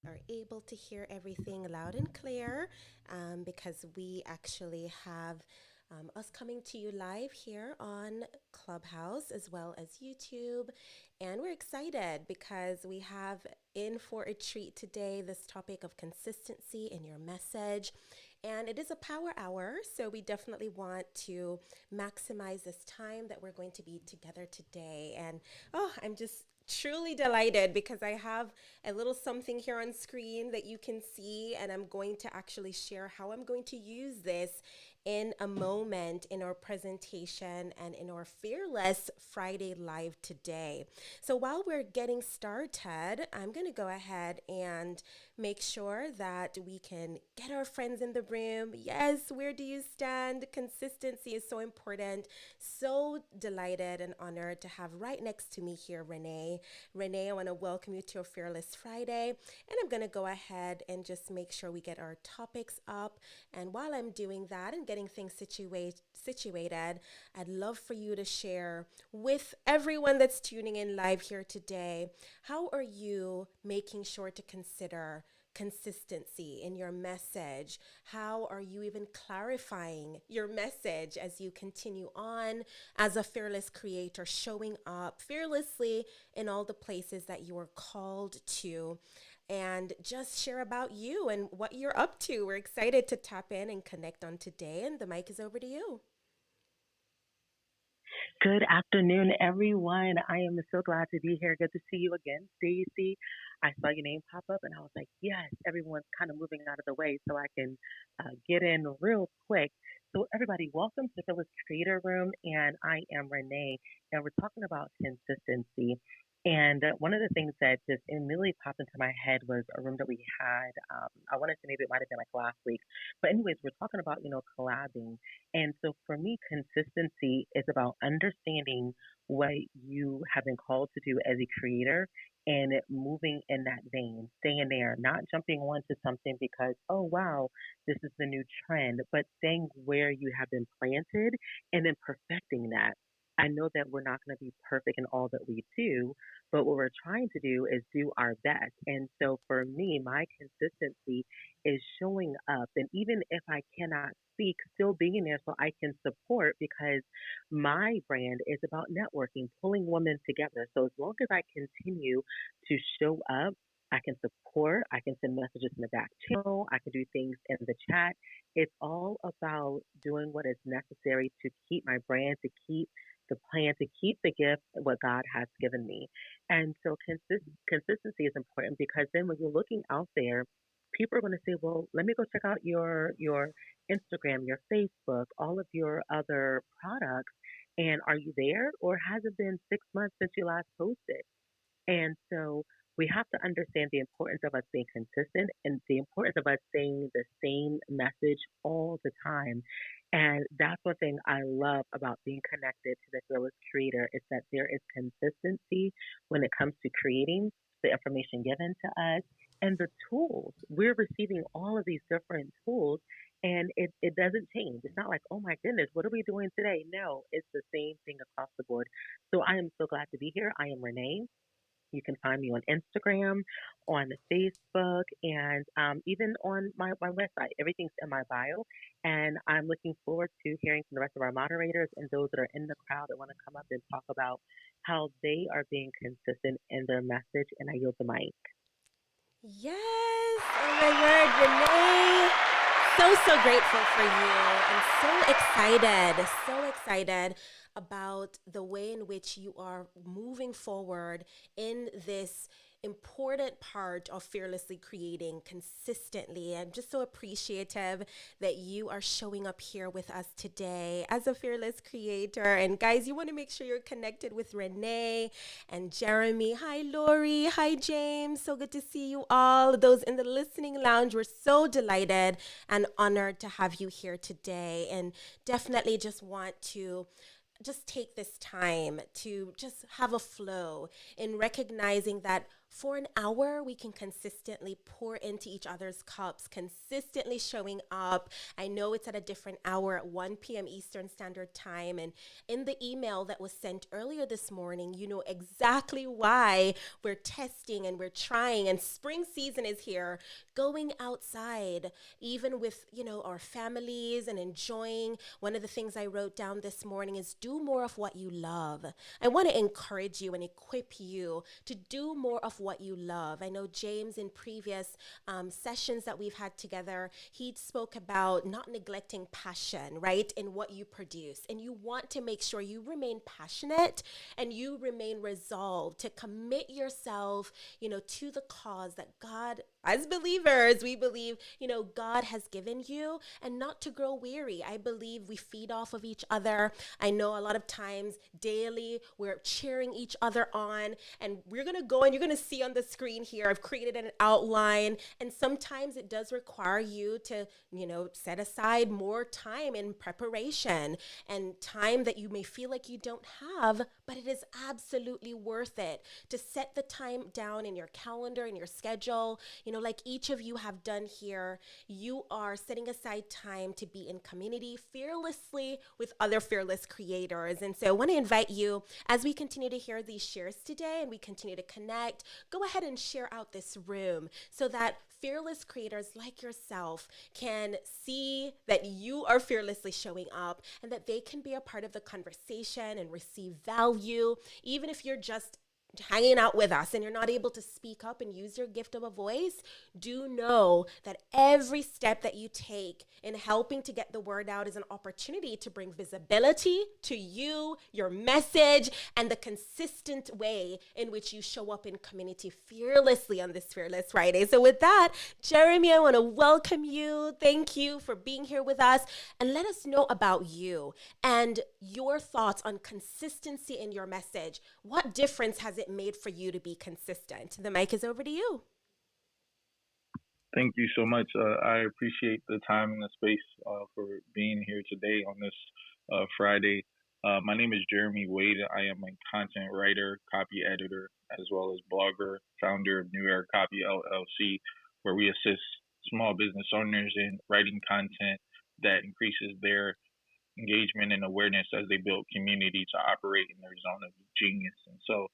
are able to hear everything loud and clear because we actually have us coming to you live here on Clubhouse as well as YouTube. And we're excited because we have in for a treat today this topic of consistency in your message. And it is a power hour, so we definitely want to maximize this time that we're going to be together today. And oh, I'm just truly delighted because I have a little something here on screen that you can see, and I'm going to actually share how I'm going to use this in a moment in our presentation and in our Fearless Friday Live today. So while we're getting started, I'm going to go ahead and make sure that we can get our friends in the room. Yes, where do you stand? Consistency is so important. So delighted and honored to have right next to me here Renee. Renee, I want to welcome you to a Fearless Friday. And I'm going to go ahead and just make sure we get our topics up. And while I'm doing that and getting things situated, I'd love for you to share with everyone that's tuning in live here today. How are you making sure to consider consistency in your message? How are you even clarifying your message as you continue on as a fearless creator, showing up fearlessly in all the places that you are called to? And just share about you and what you're up to. We're excited to tap in and connect on today, and the mic is over to you. Good afternoon, everyone. I am so glad to be here. Good to see you again, Stacy. I saw your name pop up and I was like, yes, everyone's kind of moving out of the way so I can get in real quick. So, everybody, welcome to the Phyllis Creator Room. And I am Renee, and we're talking about consistency. And one of the things that just immediately popped into my head was a room that we had. I want to say maybe it might have been like last week. But, anyways, we're talking about, collabing. And so for me, consistency is about understanding what you have been called to do as a creator and moving in that vein, staying there, not jumping onto something because, oh, wow, this is the new trend, but staying where you have been planted and then perfecting that. I know that we're not going to be perfect in all that we do, but what we're trying to do is do our best. And so for me, my consistency is showing up. And even if I cannot speak, still being there so I can support because my brand is about networking, pulling women together. So as long as I continue to show up, I can support, I can send messages in the back channel, I can do things in the chat. It's all about doing what is necessary to keep my brand, to keep the plan, to keep the gift, what God has given me. And so consistency is important because then when you're looking out there, people are going to say, well, let me go check out your Instagram, your Facebook, all of your other products. And are you there? Or has it been 6 months since you last posted? And so we have to understand the importance of us being consistent and the importance of us saying the same message all the time. And that's one thing I love about being connected to the Fearless Creator is that there is consistency when it comes to creating the information given to us and the tools. We're receiving all of these different tools and it doesn't change. It's not like, oh my goodness, what are we doing today? No, it's the same thing across the board. So I am so glad to be here. I am Renee. You can find me on Instagram, on Facebook, and even on my website. Everything's in my bio. And I'm looking forward to hearing from the rest of our moderators and those that are in the crowd that want to come up and talk about how they are being consistent in their message. And I yield the mic. Yes. Oh my word, Renee. So grateful for you and so excited about the way in which you are moving forward in this important part of fearlessly creating consistently. I'm just so appreciative that you are showing up here with us today as a fearless creator. And guys, you want to make sure you're connected with Renee and Jeremy. Hi, Lori. Hi, James. So good to see you all. Those in the listening lounge, we're so delighted and honored to have you here today. And definitely just want to just take this time to just have a flow in recognizing that for an hour, we can consistently pour into each other's cups, consistently showing up. I know it's at a different hour at 1 p.m. Eastern Standard Time. And in the email that was sent earlier this morning, you know exactly why we're testing and we're trying. And spring season is here, going outside, even with, our families and enjoying. One of the things I wrote down this morning is do more of what you love. I want to encourage you and equip you to do more of what you love. I know James in previous sessions that we've had together, he spoke about not neglecting passion, right, in what you produce. And you want to make sure you remain passionate and you remain resolved to commit yourself, to the cause that God, as believers, we believe, God has given you, and not to grow weary. I believe we feed off of each other. I know a lot of times daily we're cheering each other on, and we're going to go and you're going to see on the screen here, I've created an outline, and sometimes it does require you to, set aside more time in preparation and time that you may feel like you don't have, but it is absolutely worth it to set the time down in your calendar, in your schedule, like each of you have done here. You are setting aside time to be in community fearlessly with other fearless creators. And so I want to invite you, as we continue to hear these shares today and we continue to connect, go ahead and share out this room so that fearless creators like yourself can see that you are fearlessly showing up and that they can be a part of the conversation and receive value, even if you're just hanging out with us and you're not able to speak up and use your gift of a voice. Do know that every step that you take in helping to get the word out is an opportunity to bring visibility to you, your message, and the consistent way in which you show up in community fearlessly on this Fearless Friday. So with that, Jeremy, I want to welcome you. Thank you for being here with us, and let us know about you and your thoughts on consistency in your message. What difference has it made for you to be consistent? The mic is over to you. Thank you so much. I appreciate the time and the space for being here today on this Friday. My name is Jeremy Wade. I am a content writer, copy editor, as well as blogger, founder of New Era Copy LLC, where we assist small business owners in writing content that increases their engagement and awareness as they build community to operate in their zone of genius. And so,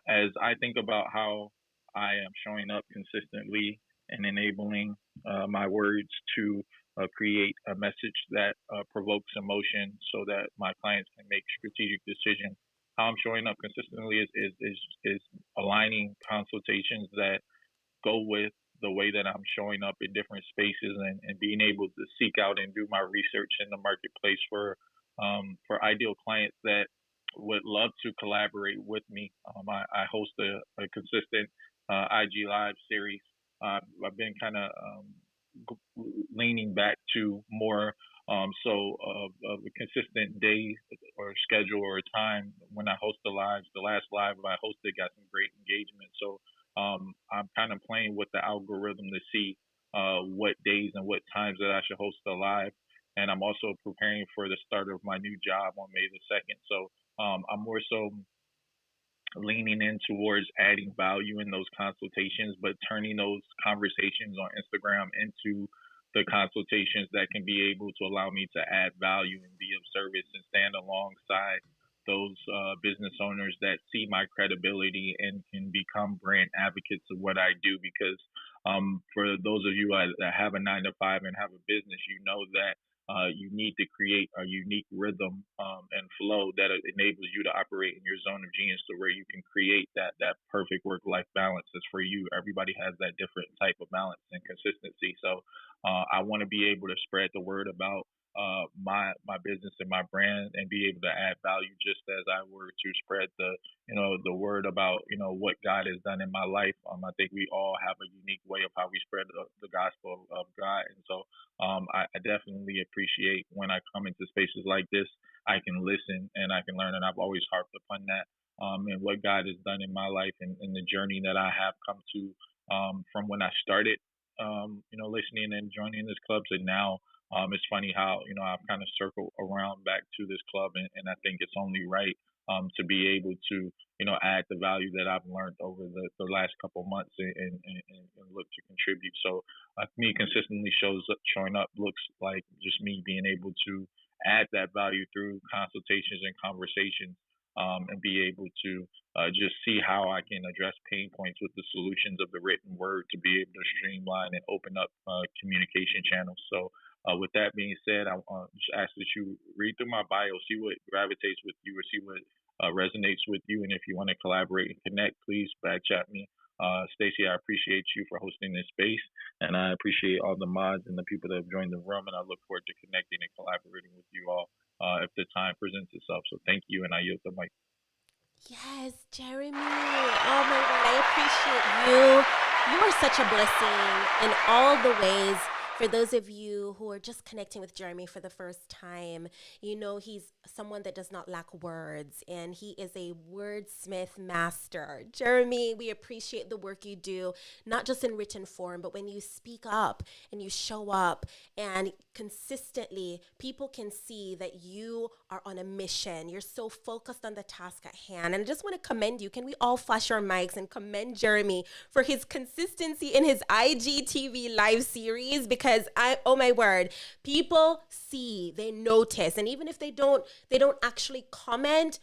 as I think about how I am showing up consistently and enabling my words to create a message that provokes emotion so that my clients can make strategic decisions. How I'm showing up consistently is aligning consultations that go with the way that I'm showing up in different spaces and being able to seek out and do my research in the marketplace for ideal clients that would love to collaborate with me. I host a consistent IG Live series. I've been kind of leaning back to more of a consistent day or schedule or time when I host the lives. The last live I hosted got some great engagement. So I'm kind of playing with the algorithm to see what days and what times that I should host a live. And I'm also preparing for the start of my new job on May the 2nd. So I'm more so leaning in towards adding value in those consultations, but turning those conversations on Instagram into the consultations that can be able to allow me to add value and be of service and stand alongside those business owners that see my credibility and can become brand advocates of what I do. Because for those of you that have a 9 to 5 and have a business, you know that you need to create a unique rhythm and flow that enables you to operate in your zone of genius, to where you can create that perfect work life balance that's for you. Everybody has that different type of balance and consistency. So I want to be able to spread the word about my business and my brand, and be able to add value just as I were to spread the word about what God has done in my life. I think we all have a unique way of how we spread the gospel of God. And so I definitely appreciate when I come into spaces like this, I can listen and I can learn. And I've always harped upon that, and what God has done in my life, and the journey that I have come to from when I started, listening and joining this club to now. It's funny how I've kind of circled around back to this club, and I think it's only right to be able to, add the value that I've learned over the last couple of months and look to contribute. So me consistently showing up looks like just me being able to add that value through consultations and conversations, and be able to just see how I can address pain points with the solutions of the written word to be able to streamline and open up communication channels. So, with that being said, I just ask that you read through my bio, see what gravitates with you, or see what resonates with you. And if you want to collaborate and connect, please back chat me. Stacy, I appreciate you for hosting this space, and I appreciate all the mods and the people that have joined the room. And I look forward to connecting and collaborating with you all if the time presents itself. So thank you, and I yield the mic. Yes, Jeremy. Oh my God, I appreciate you. You are such a blessing in all the ways. For those of you who are just connecting with Jeremy for the first time, you know he's someone that does not lack words, and he is a wordsmith master. Jeremy, we appreciate the work you do, not just in written form, but when you speak up and you show up and consistently, people can see that you are on a mission. You're so focused on the task at hand. And I just want to commend you. Can we all flash our mics and commend Jeremy for his consistency in his IGTV live series? Because oh my word, people see, they notice. And even if they don't actually comment,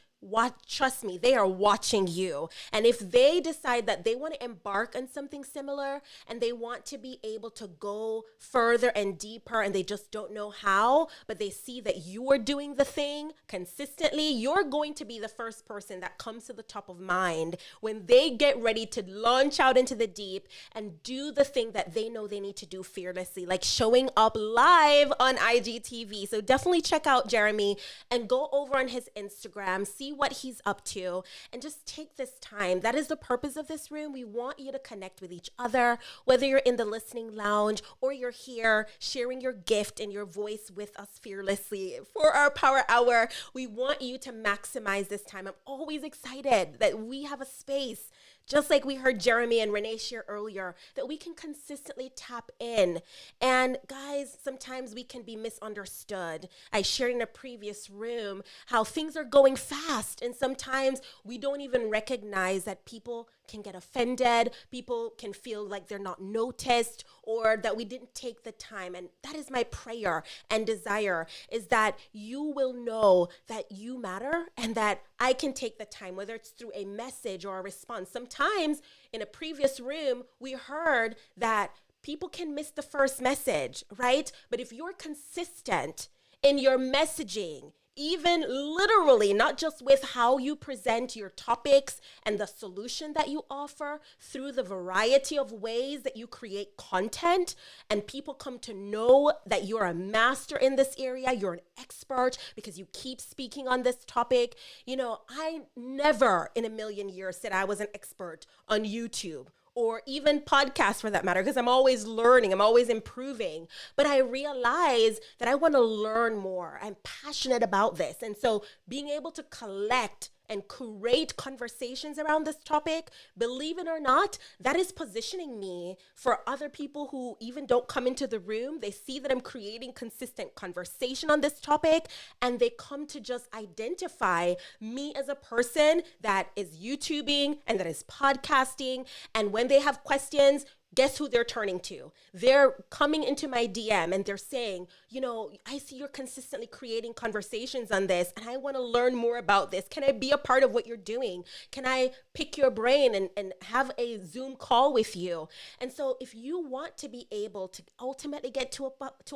trust me, they are watching you. And if they decide that they want to embark on something similar and they want to be able to go further and deeper and they just don't know how, but they see that you are doing the thing consistently, you're going to be the first person that comes to the top of mind when they get ready to launch out into the deep and do the thing that they know they need to do fearlessly, like showing up live on IGTV. So definitely check out Jeremy and go over on his Instagram, see what he's up to, and just take this time. That is the purpose of this room. We want you to connect with each other, whether you're in the listening lounge or you're here sharing your gift and your voice with us fearlessly for our power hour. We want you to maximize this time. I'm always excited that we have a space, just like we heard Jeremy and Renee share earlier, that we can consistently tap in. And guys, sometimes we can be misunderstood. I shared in a previous room how things are going fast, and sometimes we don't even recognize that people can get offended, people can feel like they're not noticed, or that we didn't take the time. And that is my prayer and desire, is that you will know that you matter and that I can take the time, whether it's through a message or a response. Sometimes in a previous room, we heard that people can miss the first message, right? But if you're consistent in your messaging, even literally, not just with how you present your topics and the solution that you offer, through the variety of ways that you create content, and people come to know that you're a master in this area, you're an expert because you keep speaking on this topic. You know, I never in a million years said I was an expert on YouTube or even podcasts for that matter, because I'm always learning, I'm always improving. But I realize that I want to learn more. I'm passionate about this. And so being able to collect and create conversations around this topic, believe it or not, that is positioning me for other people who even don't come into the room. They see that I'm creating consistent conversation on this topic, and they come to just identify me as a person that is YouTubing and that is podcasting. And when they have questions, guess who they're turning to? They're coming into my DM and they're saying, you know, I see you're consistently creating conversations on this and I want to learn more about this. Can I be a part of what you're doing? Can I pick your brain and have a Zoom call with you? And so if you want to be able to ultimately get to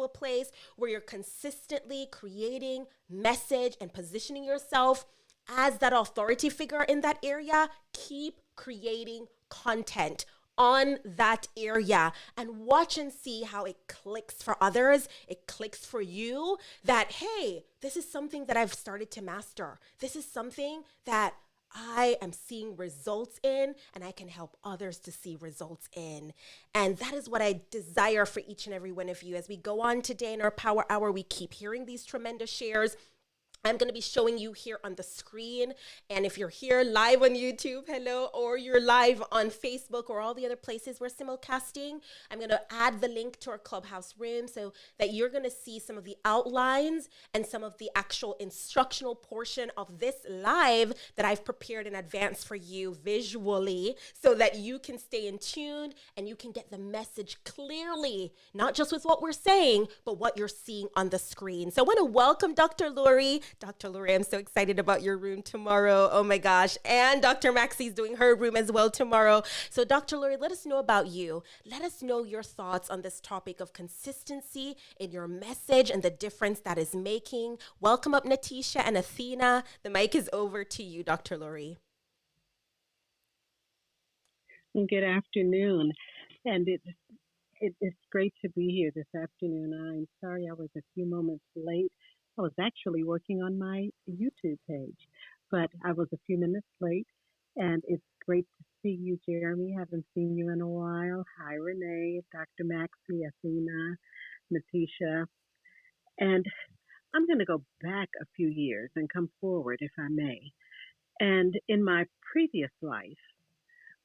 a place where you're consistently creating message and positioning yourself as that authority figure in that area, keep creating content on that area and watch and see how it clicks for others. It clicks for you that, hey, this is something that I've started to master. This is something that I am seeing results in, and I can help others to see results in. And that is what I desire for each and every one of you. As we go on today in our Power Hour, we keep hearing these tremendous shares. I'm going to be showing you here on the screen. And if you're here live on YouTube, hello, or you're live on Facebook or all the other places we're simulcasting, I'm going to add the link to our Clubhouse room so that you're going to see some of the outlines and some of the actual instructional portion of this live that I've prepared in advance for you visually so that you can stay in tune and you can get the message clearly, not just with what we're saying, but what you're seeing on the screen. So I want to welcome Dr. Lori. Dr. Lori, I'm so excited about your room tomorrow. Oh my gosh. And Dr. Maxie's doing her room as well tomorrow. So Dr. Lori, let us know about you. Let us know your thoughts on this topic of consistency in your message and the difference that is making. Welcome up, Natisha and Athena. The mic is over to you, Dr. Lori. Good afternoon. And it's great to be here this afternoon. I'm sorry I was a few moments late. I was actually working on my YouTube page, but I was a few minutes late. And it's great to see you, Jeremy. Haven't seen you in a while. Hi, Renee, Dr. Maxie, Athena, Natisha. And I'm going to go back a few years and come forward, if I may. And in my previous life,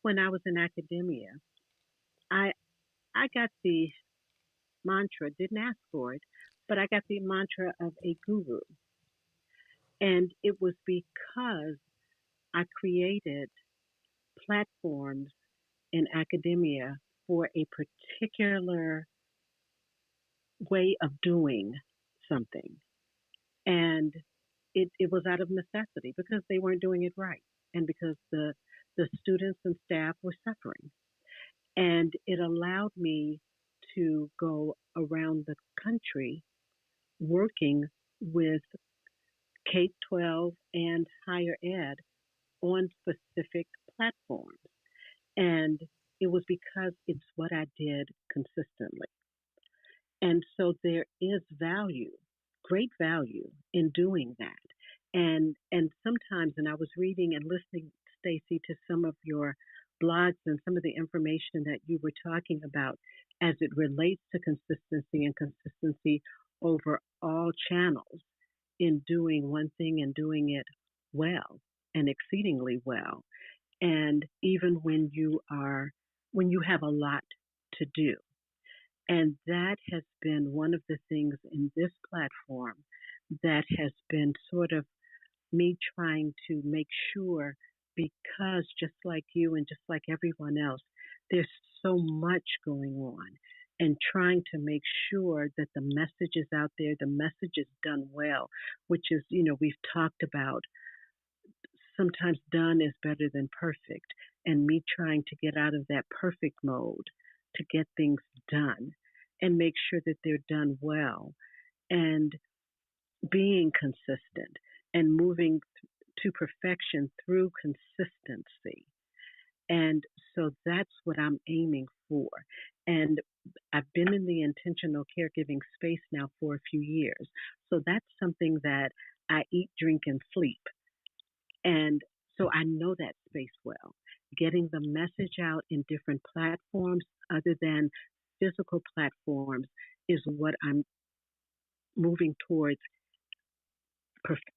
when I was in academia, I I got the mantra, didn't ask for it, but I got the mantra of a guru. And it was because I created platforms in academia for a particular way of doing something. And it was out of necessity because they weren't doing it right and because the students and staff were suffering. And it allowed me to go around the country working with K 12 and higher ed on specific platforms. And it was because it's what I did consistently. And so there is value, great value in doing that. And sometimes, and I was reading and listening, Stacy, to some of your blogs and some of the information that you were talking about as it relates to consistency and consistency over all channels in doing one thing and doing it well and exceedingly well. And even when you have a lot to do. And that has been one of the things in this platform that has been sort of me trying to make sure, because just like you and just like everyone else, there's so much going on, and trying to make sure that the message is out there, the message is done well, which is, we've talked about sometimes done is better than perfect, and me trying to get out of that perfect mode to get things done and make sure that they're done well, and being consistent and moving to perfection through consistency. And so that's what I'm aiming for. And I've been in the intentional caregiving space now for a few years. So that's something that I eat, drink, and sleep. And so I know that space well. Getting the message out in different platforms other than physical platforms is what I'm moving towards perfect.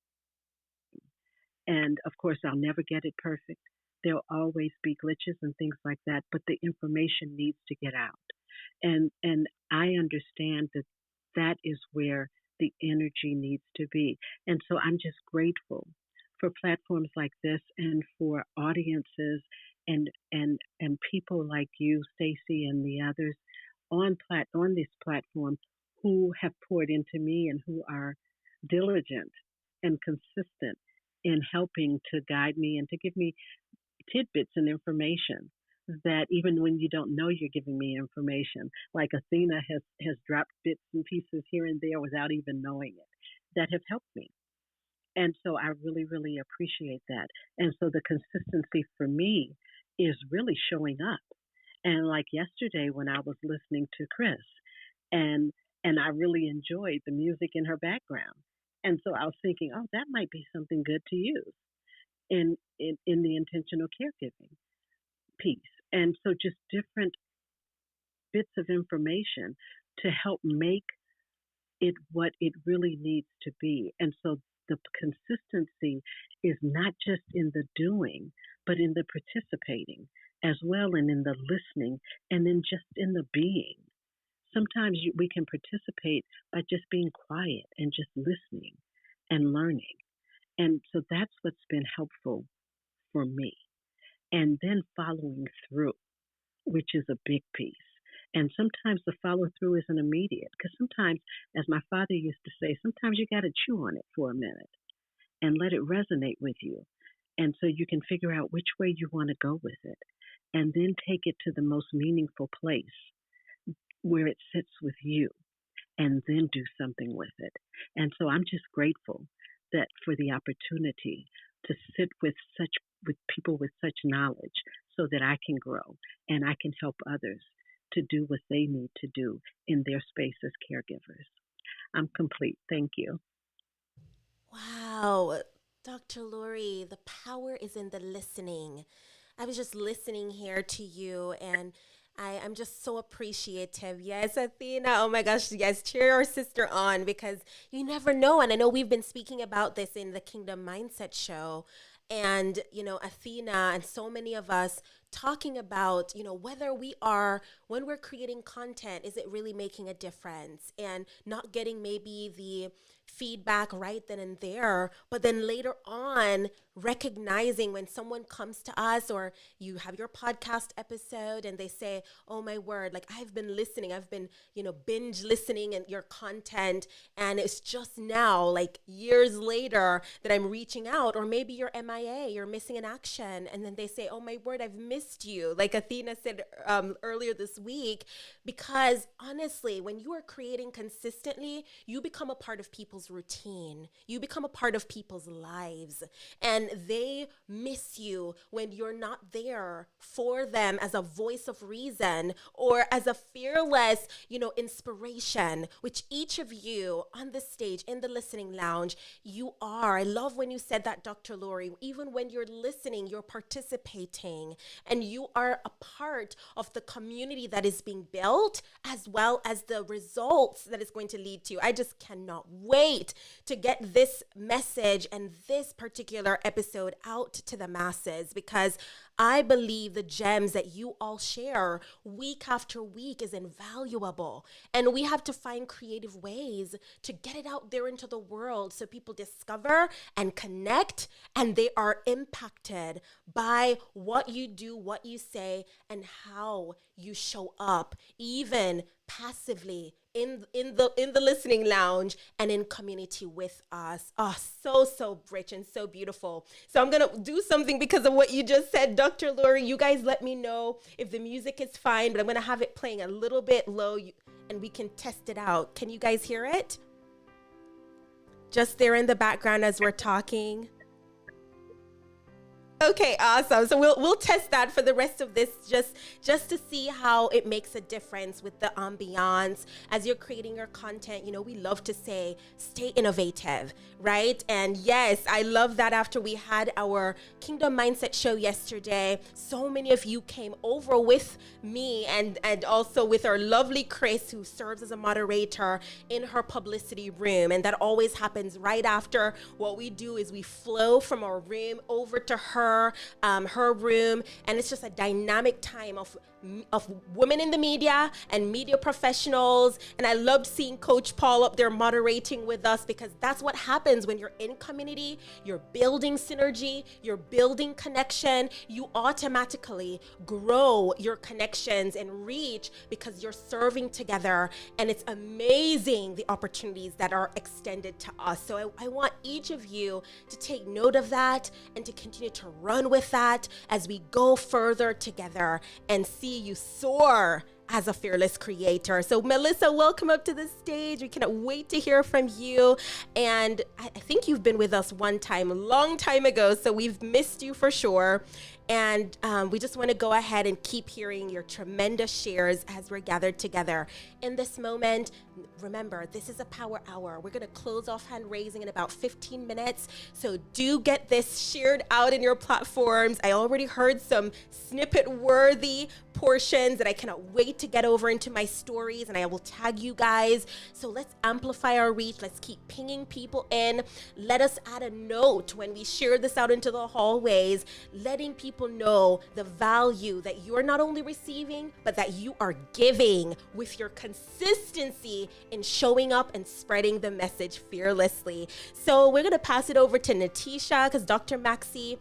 And of course, I'll never get it perfect. There'll always be glitches and things like that, but the information needs to get out. And I understand that that is where the energy needs to be. And so I'm just grateful for platforms like this and for audiences and people like you, Stacy, and the others on this platform who have poured into me and who are diligent and consistent in helping to guide me and to give me tidbits and information that even when you don't know you're giving me information, like Athena has dropped bits and pieces here and there without even knowing it, that have helped me. And so I really, really appreciate that. And so the consistency for me is really showing up. And like yesterday when I was listening to Chris, and I really enjoyed the music in her background. And so I was thinking, oh, that might be something good to use in the intentional caregiving piece. And so just different bits of information to help make what it really needs to be. And so the consistency is not just in the doing, but in the participating as well, and in the listening, and then just in the being. Sometimes we can participate by just being quiet and just listening and learning. And so that's what's been helpful for me. And then following through, which is a big piece. And sometimes the follow through isn't immediate, because sometimes, as my father used to say, sometimes you got to chew on it for a minute and let it resonate with you. And so you can figure out which way you want to go with it, and then take it to the most meaningful place where it sits with you, and then do something with it. And so I'm just grateful that for the opportunity to sit with people with such knowledge, so that I can grow and I can help others to do what they need to do in their space as caregivers. I'm complete. Thank you. Wow. Dr. Lori, the power is in the listening. I was just listening here to you, and I'm just so appreciative. Yes, Athena. Oh my gosh. Yes, cheer our sister on, because you never know. And I know we've been speaking about this in the Kingdom Mindset show. And, Athena and so many of us talking about, whether when we're creating content, is it really making a difference, and not getting maybe the feedback right then and there, but then later on recognizing when someone comes to us, or you have your podcast episode and they say, oh my word, like I've been listening, I've been, binge listening and your content. And it's just now, like years later, that I'm reaching out, or maybe you're MIA, you're missing in action. And then they say, oh my word, I've missed you. Like Athena said earlier this week, because honestly, when you are creating consistently, you become a part of people's routine. You become a part of people's lives, and they miss you when you're not there for them as a voice of reason, or as a fearless, inspiration, which each of you on the stage in the listening lounge, you are. I love when you said that, Dr. Lori. Even when you're listening, you're participating, and you are a part of the community that is being built, as well as the results that it's going to lead to. I just cannot wait to get this message and this particular episode out to the masses, because I believe the gems that you all share week after week is invaluable. And we have to find creative ways to get it out there into the world, so people discover and connect, and they are impacted by what you do, what you say, and how you show up, even passively in the listening lounge and in community with us. Oh, so rich and so beautiful. So I'm gonna do something because of what you just said, Dr. Lori. You guys let me know if the music is fine, but I'm gonna have it playing a little bit low, and we can test it out. Can you guys hear it? Just there in the background as we're talking. Okay, awesome. So we'll test that for the rest of this, just to see how it makes a difference with the ambiance as you're creating your content. We love to say, stay innovative, right? And yes, I love that after we had our Kingdom Mindset show yesterday, so many of you came over with me and also with our lovely Chris, who serves as a moderator in her publicity room. And that always happens right after. What we do is we flow from our room over to her room, and it's just a dynamic time of women in the media and media professionals. And I loved seeing Coach Paul up there moderating with us, because that's what happens when you're in community. You're building synergy, you're building connection, you automatically grow your connections and reach, because you're serving together. And it's amazing the opportunities that are extended to us. So I want each of you to take note of that and to continue to run with that as we go further together and see you soar as a fearless creator. So Melissa, welcome up to the stage. We cannot wait to hear from you. And I think you've been with us one time, a long time ago, so we've missed you for sure. And we just want to go ahead and keep hearing your tremendous shares as we're gathered together. In this moment, remember, this is a power hour. We're going to close off hand raising in about 15 minutes. So do get this shared out in your platforms. I already heard some snippet worthy portions that I cannot wait to get over into my stories, and I will tag you guys. So let's amplify our reach. Let's keep pinging people in. Let us add a note when we share this out into the hallways, letting people know the value that you're not only receiving, but that you are giving with your consistency in showing up and spreading the message fearlessly. So we're going to pass it over to Natisha because Dr. Maxie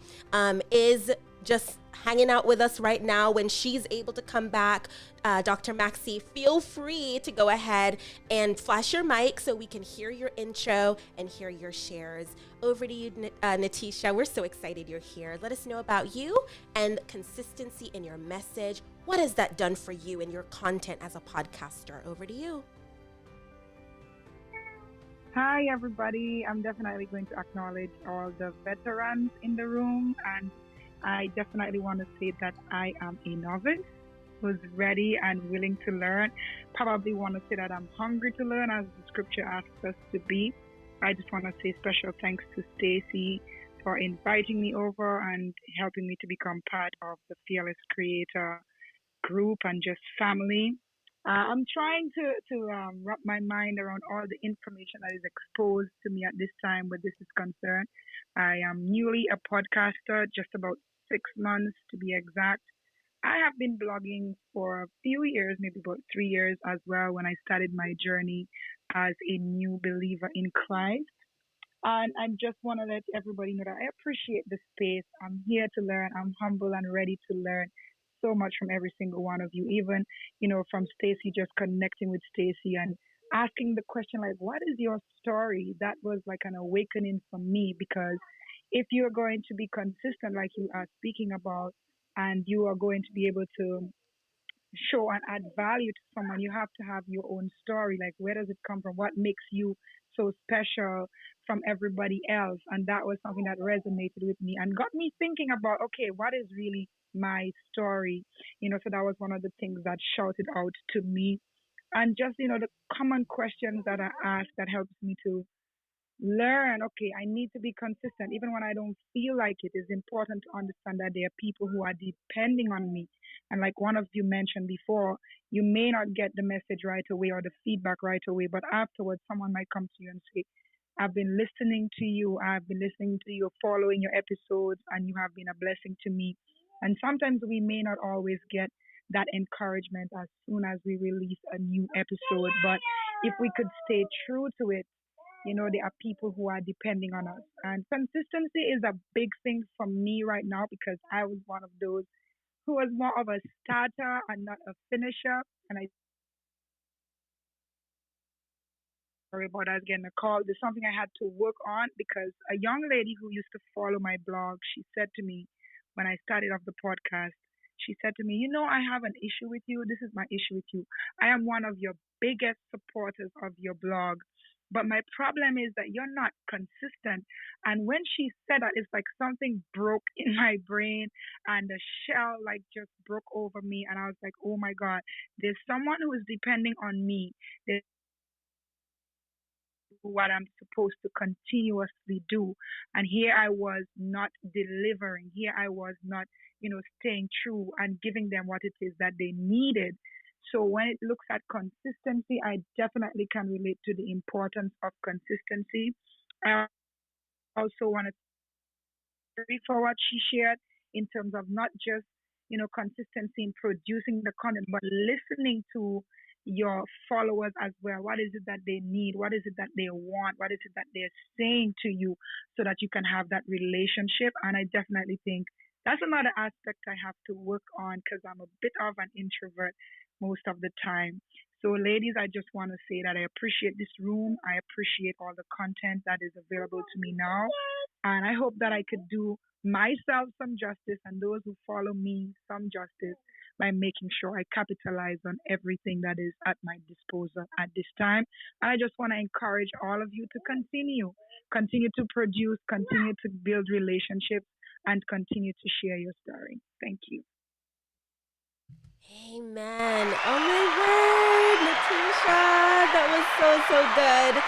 is just hanging out with us right now. When she's able to come back, Dr. Maxie, feel free to go ahead and flash your mic so we can hear your intro and hear your shares. Over to you, Natisha. We're so excited you're here. Let us know about you and consistency in your message. What has that done for you in your content as a podcaster? Over to you. Hi, everybody. I'm definitely going to acknowledge all the veterans in the room, and I definitely want to say that I am a novice who's ready and willing to learn. Probably want to say that I'm hungry to learn, as the scripture asks us to be. I just want to say special thanks to Stacy for inviting me over and helping me to become part of the Fearless Creator group and just family. I'm trying to wrap my mind around all the information that is exposed to me at this time where this is concerned. I am newly a podcaster, just about 6 months to be exact. I have been blogging for a few years, maybe about 3 years as well, when I started my journey as a new believer in Christ. And I just want to let everybody know that I appreciate the space. I'm here to learn. I'm humble and ready to learn so much from every single one of you. Even, from Stacy, just connecting with Stacy and asking the question like, what is your story? That was like an awakening for me, because if you're going to be consistent, like you are speaking about, and you are going to be able to show and add value to someone, you have to have your own story. Like, where does it come from? What makes you so special from everybody else? And that was something that resonated with me and got me thinking about, okay, what is really my story? So that was one of the things that shouted out to me. And just, the common questions that I ask that helps me to learn, okay, I need to be consistent. Even when I don't feel like it, is important to understand that there are people who are depending on me. And like one of you mentioned before, you may not get the message right away or the feedback right away, but afterwards, someone might come to you and say, I've been listening to you, following your episodes, and you have been a blessing to me. And sometimes we may not always get that encouragement as soon as we release a new episode, but if we could stay true to it, there are people who are depending on us. And consistency is a big thing for me right now, because I was one of those who was more of a starter and not a finisher. And I sorry about that, getting a call. There's something I had to work on, because a young lady who used to follow my blog, she said to me when I started off the podcast, she said to me, I have an issue with you. This is my issue with you. I am one of your biggest supporters of your blog. But my problem is that you're not consistent. And when she said that, it's like something broke in my brain and the shell like just broke over me. And I was like, oh my God, there's someone who is depending on me. There's what I'm supposed to continuously do. And here I was not delivering. Here I was not, staying true and giving them what it is that they needed. So when it looks at consistency, I definitely can relate to the importance of consistency. I also want to for what she shared in terms of not just, consistency in producing the content, but listening to your followers as well. What is it that they need? What is it that they want? What is it that they're saying to you so that you can have that relationship? And I definitely think that's another aspect I have to work on, because I'm a bit of an introvert most of the time. So, ladies, I just want to say that I appreciate this room. I appreciate all the content that is available to me now. And I hope that I could do myself some justice and those who follow me some justice by making sure I capitalize on everything that is at my disposal at this time. And I just want to encourage all of you to continue to produce, continue to build relationships, and continue to share your story. Thank you. Amen. Oh my word, Letitia, that was so good.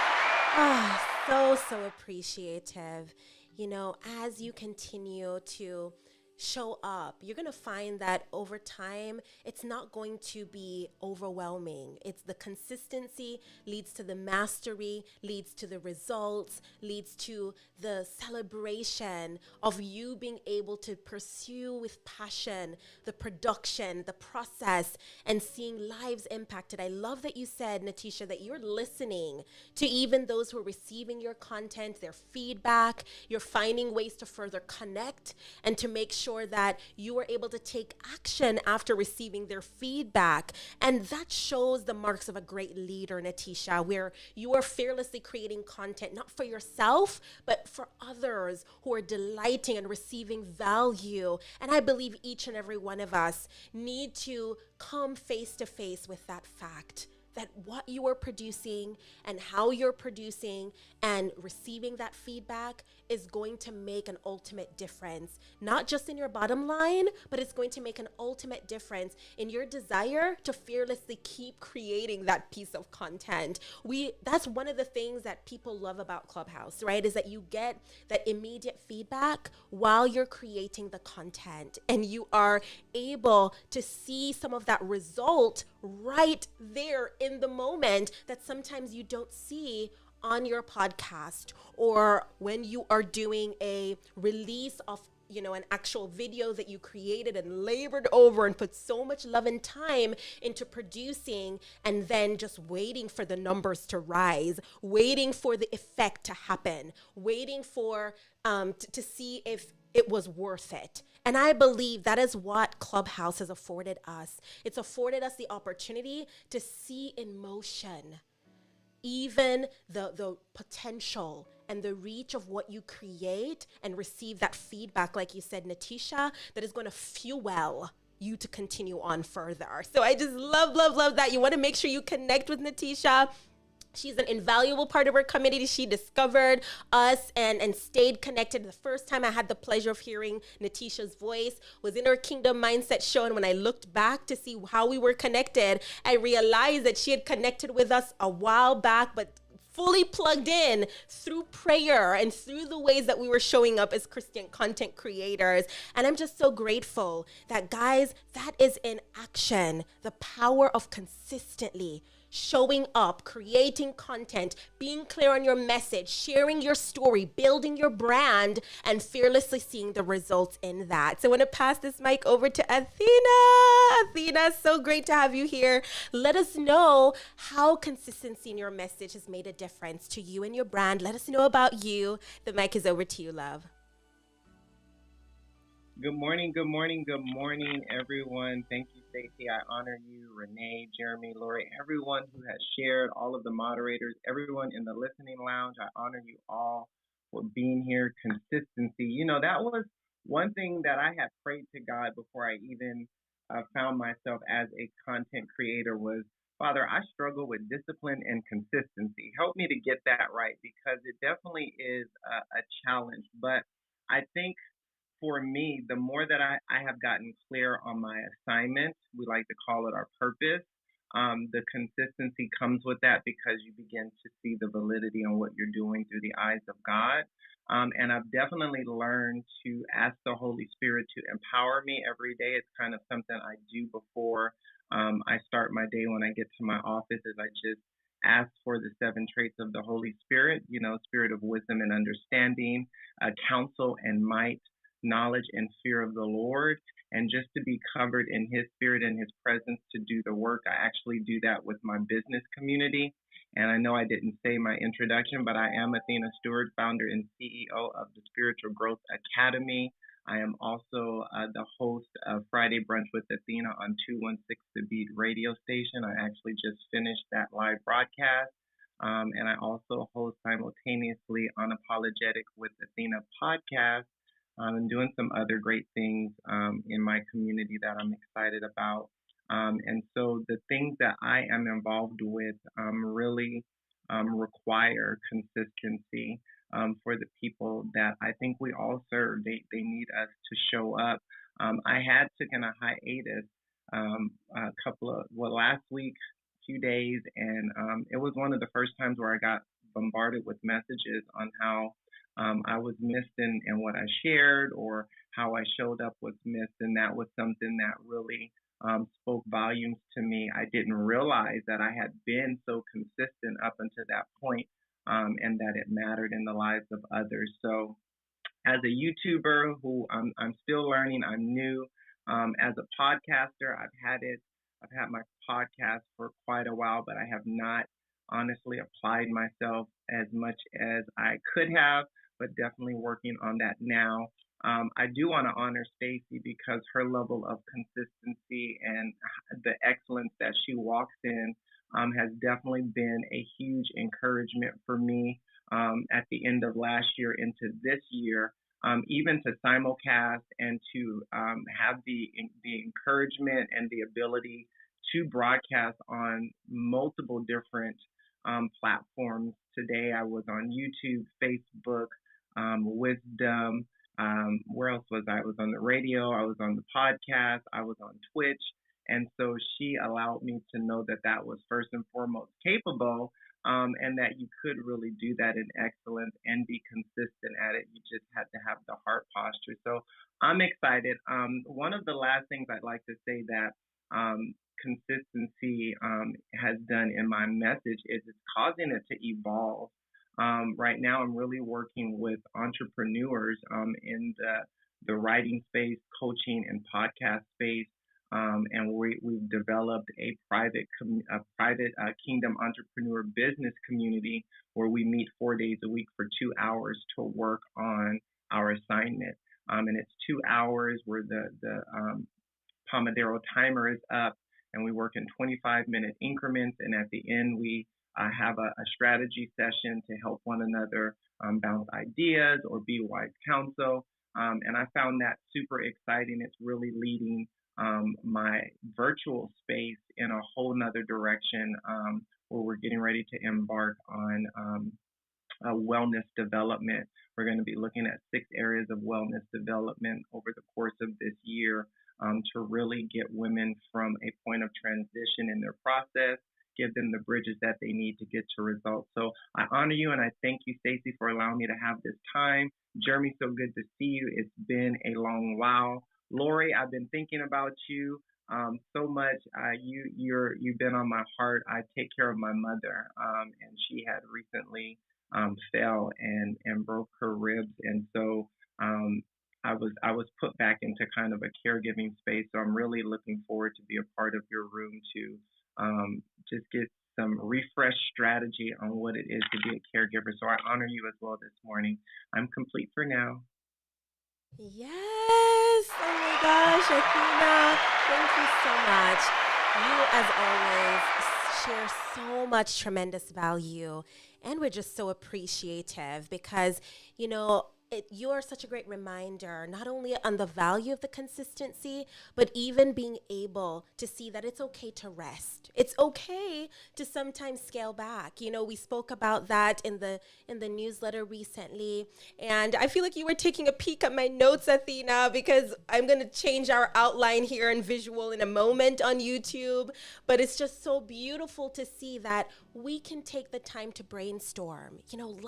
Ah, so appreciative. You know, as you continue to show up, you're going to find that over time, it's not going to be overwhelming. It's the consistency leads to the mastery, leads to the results, leads to the celebration of you being able to pursue with passion the production, the process, and seeing lives impacted. I love that you said, Natisha, that you're listening to even those who are receiving your content, their feedback. You're finding ways to further connect and to make sure that you are able to take action after receiving their feedback. And that shows the marks of a great leader, Natisha, where you are fearlessly creating content, not for yourself, but for others who are delighting and receiving value. And I believe each and every one of us need to come face to face with that fact that what you are producing and how you're producing and receiving that feedback is going to make an ultimate difference, not just in your bottom line, but it's going to make an ultimate difference in your desire to fearlessly keep creating that piece of content. That's one of the things that people love about Clubhouse, right? Is that you get that immediate feedback while you're creating the content, and you are able to see some of that result right there in the moment that sometimes you don't see on your podcast, or when you are doing a release of an actual video that you created and labored over and put so much love and time into producing, and then just waiting for the numbers to rise, waiting for the effect to happen, waiting for to see if it was worth it. And I believe that is what Clubhouse has afforded us. It's afforded us the opportunity to see in motion even the potential and the reach of what you create, and receive that feedback, like you said, Natisha, that is going to fuel you to continue on further. So I just love that. You want to make sure you connect with Natisha. She's an invaluable part of our community. She discovered us and stayed connected. The first time I had the pleasure of hearing Natisha's voice was in our Kingdom Mindset show. And when I looked back to see how we were connected, I realized that she had connected with us a while back, but fully plugged in through prayer and through the ways that we were showing up as Christian content creators. And I'm just so grateful that, guys, that is in action. The power of consistently showing up, creating content, being clear on your message, sharing your story, building your brand, and fearlessly seeing the results in that. So I want to pass this mic over to Athena. Athena, so great to have you here. Let us know how consistency in your message has made a difference to you and your brand. Let us know about you. The mic is over to you, love. Good morning, everyone. Thank you, Stacey. I honor you, Renee, Jeremy, Lori, everyone who has shared, all of the moderators, everyone in the listening lounge. I honor you all for being here. Consistency. That was one thing that I had prayed to God before I even found myself as a content creator was, Father, I struggle with discipline and consistency. Help me to get that right, because it definitely is a challenge. But I think for me, the more that I have gotten clear on my assignment, we like to call it our purpose, the consistency comes with that, because you begin to see the validity on what you're doing through the eyes of God. And I've definitely learned to ask the Holy Spirit to empower me every day. It's kind of something I do before I start my day. When I get to my office, is I just ask for the 7 traits of the Holy Spirit, spirit of wisdom and understanding, counsel and might, knowledge and fear of the Lord, and just to be covered in His Spirit and His presence to do the work. I actually do that with my business community. And I know I didn't say my introduction, but I am Athena Stewart, founder and CEO of the Spiritual Growth Academy. I am also the host of Friday Brunch with Athena on 216 The Beat radio station. I actually just finished that live broadcast. And I also host simultaneously Unapologetic with Athena podcast. And doing some other great things in my community that I'm excited about. And so the things that I am involved with really require consistency. for the people that I think we all serve. They need us to show up. I had taken a hiatus a couple of, well, last week, few days, and it was one of the first times where I got bombarded with messages on how I was missed in what I shared, or how I showed up was missed, and that was something that really spoke volumes to me. I didn't realize that I had been so consistent up until that point, and that it mattered in the lives of others. So, as a YouTuber who I'm still learning, I'm new. As a podcaster, I've had my podcast for quite a while, but I have not honestly applied myself as much as I could have, but definitely working on that now. I do want to honor Stacy because her level of consistency and the excellence that she walks in has definitely been a huge encouragement for me at the end of last year into this year. Even to simulcast and to have the encouragement and the ability to broadcast on multiple different platforms. Today I was on YouTube, Facebook, Wisdom. Where else was I? I was on the radio. I was on the podcast. I was on Twitch. And so she allowed me to know that that was first and foremost capable, and that you could really do that in excellence and be consistent at it. You just had to have the heart posture. So I'm excited. One of the last things I'd like to say that consistency has done in my message is it's causing it to evolve. Right now, I'm really working with entrepreneurs in the writing space, coaching, and podcast space. And we've developed a private Kingdom Entrepreneur business community where we meet 4 days a week for 2 hours to work on our assignment. And it's 2 hours where the Pomodoro timer is up, and we work in 25-minute increments. And at the end, we have a strategy session to help one another bounce ideas or be wise counsel. And I found that super exciting. It's really leading my virtual space in a whole nother direction, where we're getting ready to embark on wellness development. We're going to be looking at 6 areas of wellness development over the course of this year, to really get women from a point of transition in their process, give them the bridges that they need to get to results. So I honor you, and I thank you, Stacey, for allowing me to have this time. Jeremy, so good to see you. It's been a long while. Lori, I've been thinking about you so much. You've been on my heart. I take care of my mother, and she had recently fell and broke her ribs, and so I was put back into kind of a caregiving space. So I'm really looking forward to be a part of your room to just get some refresh strategy on what it is to be a caregiver. So I honor you as well this morning. I'm complete for now. Yes. Oh my gosh, Athena, thank you so much. You, as always, share so much tremendous value. And we're just so appreciative because, you're such a great reminder, not only on the value of the consistency, but even being able to see that it's okay to rest. It's okay to sometimes scale back. We spoke about that in the newsletter recently, and I feel like you were taking a peek at my notes, Athena, because I'm going to change our outline here and visual in a moment on YouTube. But it's just so beautiful to see that we can take the time to brainstorm,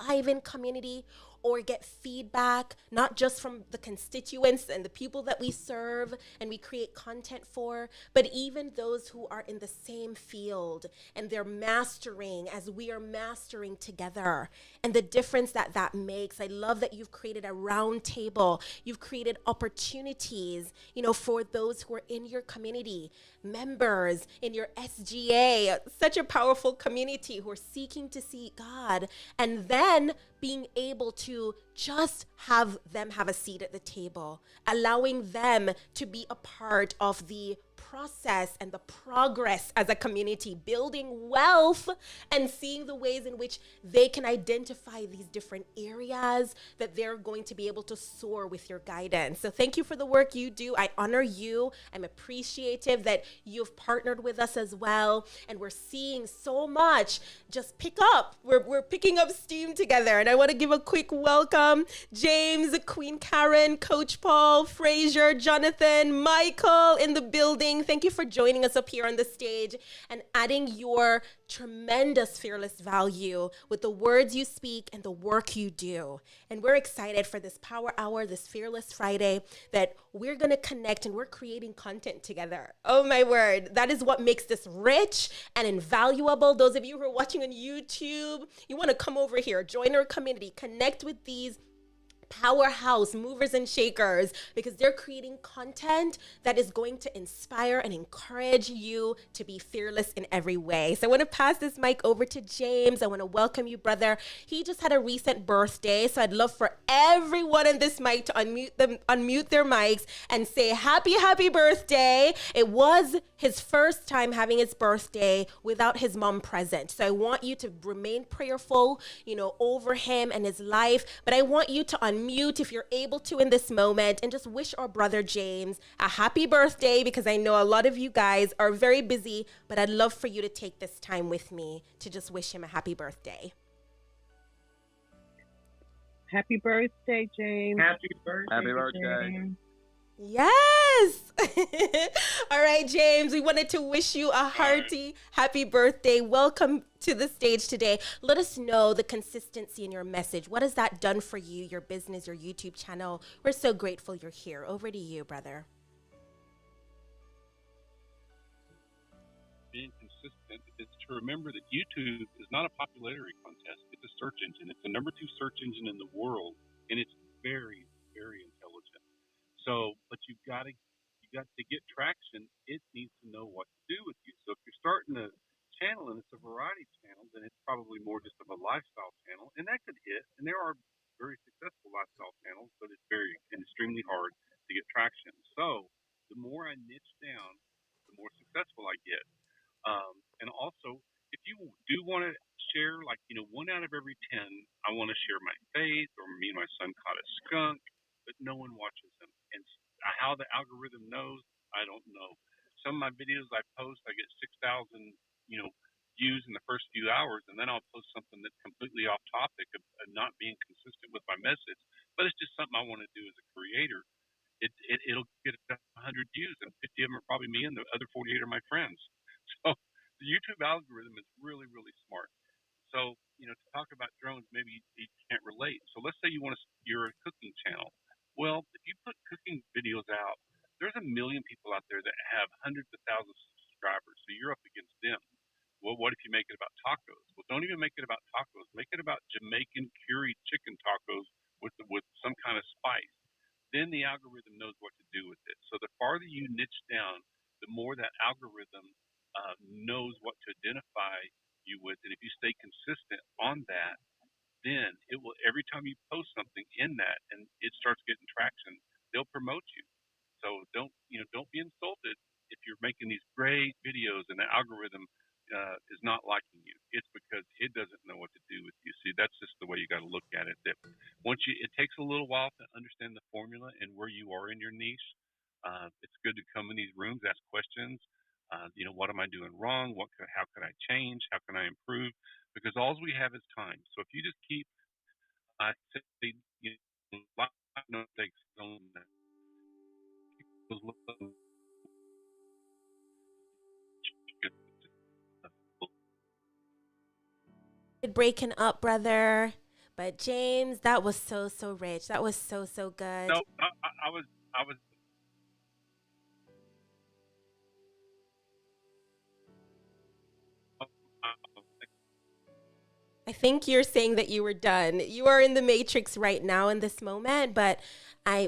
live in community, or get feedback, not just from the constituents and the people that we serve and we create content for, but even those who are in the same field and they're mastering as we are mastering together, and the difference that makes. I love that you've created a round table. You've created opportunities, for those who are in your community, members in your SGA, such a powerful community who are seeking to see God, and then being able to just have them have a seat at the table, allowing them to be a part of the process and the progress as a community, building wealth and seeing the ways in which they can identify these different areas that they're going to be able to soar with your guidance. So thank you for the work you do. I honor you. I'm appreciative that you've partnered with us as well. And we're seeing so much just pick up. We're picking up steam together. And I want to give a quick welcome. James, Queen Karen, Coach Paul, Fraser, Jonathan, Michael in the building. Thank you for joining us up here on the stage and adding your tremendous fearless value with the words you speak and the work you do. And we're excited for this Power Hour, this Fearless Friday, that we're going to connect and we're creating content together. Oh my word. That is what makes this rich and invaluable. Those of you who are watching on YouTube, you want to come over here, join our community, connect with these powerhouse movers and shakers, because they're creating content that is going to inspire and encourage you to be fearless in every way. So I want to pass this mic over to James. I want to welcome you, brother. He just had a recent birthday, so I'd love for everyone in this mic to unmute their mics and say happy birthday. It was his first time having his birthday without his mom present. So I want you to remain prayerful, over him and his life, but I want you to unmute if you're able to in this moment and just wish our brother James a happy birthday, because I know a lot of you guys are very busy, but I'd love for you to take this time with me to just wish him a happy birthday. Happy birthday, James. Happy birthday. Happy birthday. James. Yes. All right, James, we wanted to wish you a hearty happy birthday. Welcome to the stage today. Let us know the consistency in your message. What has that done for you, your business, your YouTube channel? We're so grateful you're here. Over to you, brother. Being consistent is to remember that YouTube is not a popularity contest. It's a search engine. It's the number 2 search engine in the world, and it's very, very intelligent. So, but you got to get traction. It needs to know what to do with you. So if you're starting a channel and it's a variety channel, then it's probably more just of a lifestyle channel, and that could hit. And there are very successful lifestyle channels, but it's very and extremely hard to get traction. So the more I niche down, the more successful I get. And also, if you do want to share, 1 out of every 10, I want to share my faith, or me and my son caught a skunk, but no one watches them. And how the algorithm knows, I don't know. Some of my videos I post, I get 6,000, views in the first few hours, and then I'll post something that's completely off topic of not being consistent with my message. But it's just something I want to do as a creator. It'll get 100 views, and 50 of them are probably me, and the other 48 are my friends. So the YouTube algorithm is really, really smart. So, to talk about drones, maybe you can't relate. So let's say you're a cooking channel. Well, if you put cooking videos out, there's a million people out there that have hundreds of thousands of subscribers. So you're up against them. Well, what if you make it about tacos? Well, don't even make it about tacos. Make it about Jamaican curry chicken tacos with some kind of spice. Then the algorithm knows what to do with it. So the farther you niche down, the more that algorithm knows what to identify you with. And if you stay consistent on that, then it will, every time you post something in that and it starts getting traction, they'll promote you. So don't be insulted if you're making these great videos and the algorithm is not liking you. It's because it doesn't know what to do with you. See, that's just the way you got to look at it. That it takes a little while to understand the formula and where you are in your niche. It's good to come in these rooms, ask questions. What am I doing wrong? How can I change? How can I improve? Because all we have is time. So if you just keep, no mistakes on that. Breaking up, brother. But James, that was so rich. That was so good. No, I was. I think you're saying that you were done. You are in the matrix right now in this moment, but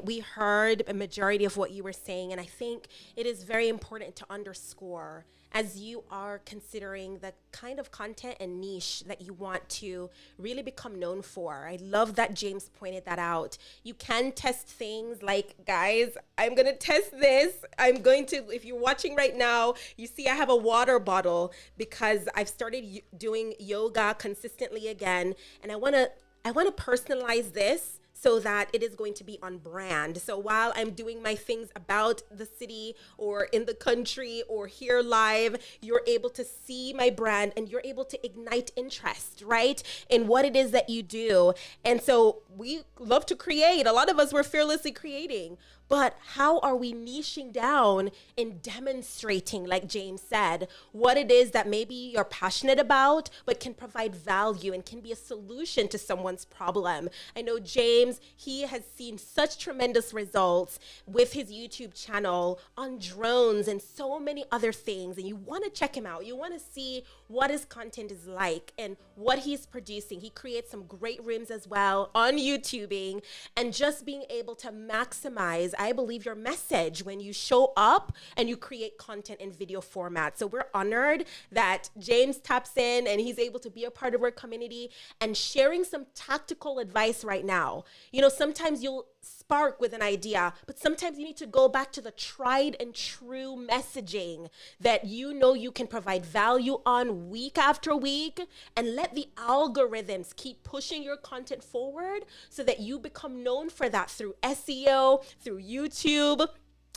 We heard a majority of what you were saying, and I think it is very important to underscore as you are considering the kind of content and niche that you want to really become known for. I love that James pointed that out. You can test things like, guys, I'm going to test this. I'm going to, if you're watching right now, you see I have a water bottle because I've started doing yoga consistently again, and I want to personalize this so that it is going to be on brand. So while I'm doing my things about the city or in the country or here live, you're able to see my brand and you're able to ignite interest, right? In what it is that you do. And so we love to create. A lot of us were fearlessly creating. But how are we niching down and demonstrating, like James said, what it is that maybe you're passionate about, but can provide value and can be a solution to someone's problem? I know James, he has seen such tremendous results with his YouTube channel on drones and so many other things. And you want to check him out. You want to see what his content is like and what he's producing. He creates some great rooms as well on YouTubing, and just being able to maximize, I believe, your message when you show up and you create content in video format. So we're honored that James taps in and he's able to be a part of our community and sharing some tactical advice right now. You know, sometimes you'll spark with an idea, but sometimes you need to go back to the tried and true messaging that you know you can provide value on week after week, and let the algorithms keep pushing your content forward so that you become known for that through SEO, through YouTube.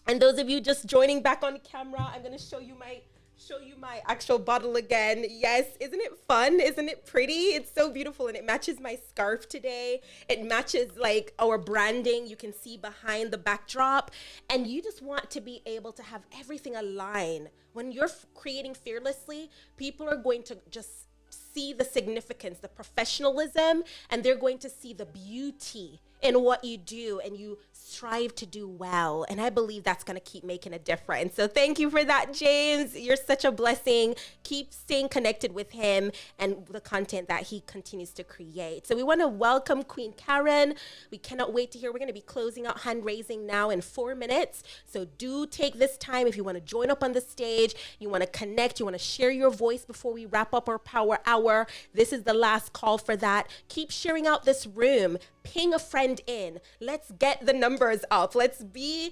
And those of you just joining back on camera, I'm going to show you my actual bottle again. Yes, isn't it fun? Isn't it pretty? It's so beautiful, and it matches my scarf today. It matches like our branding. You can see behind the backdrop, and you just want to be able to have everything align. When you're creating fearlessly, people are going to just see the significance, the professionalism, and they're going to see the beauty in what you do, and you strive to do well. And I believe that's going to keep making a difference. So thank you for that, James. You're such a blessing. Keep staying connected with him and the content that he continues to create. So we want to welcome Queen Karen. We cannot wait to hear. We're going to be closing out hand raising now in 4 minutes. So do take this time if you want to join up on the stage, you want to connect, you want to share your voice before we wrap up our power hour. This is the last call for that. Keep sharing out this room. Ping a friend in. Let's get the numbers up. Let's be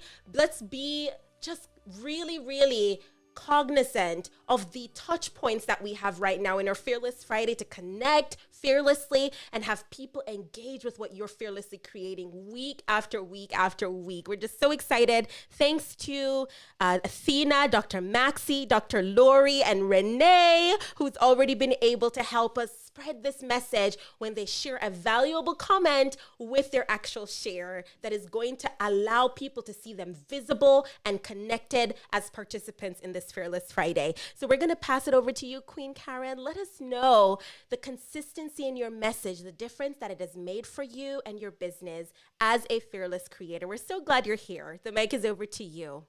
just really, really cognizant of the touch points that we have right now in our Fearless Friday to connect fearlessly and have people engage with what you're fearlessly creating week after week after week. We're just so excited. Thanks to Athena, Dr. Maxie, Dr. Lori, and Renee, who's already been able to help us spread this message when they share a valuable comment with their actual share that is going to allow people to see them visible and connected as participants in this Fearless Friday. So we're going to pass it over to you, Queen Karen. Let us know the consistency in your message, the difference that it has made for you and your business as a fearless creator. We're so glad you're here. The mic is over to you.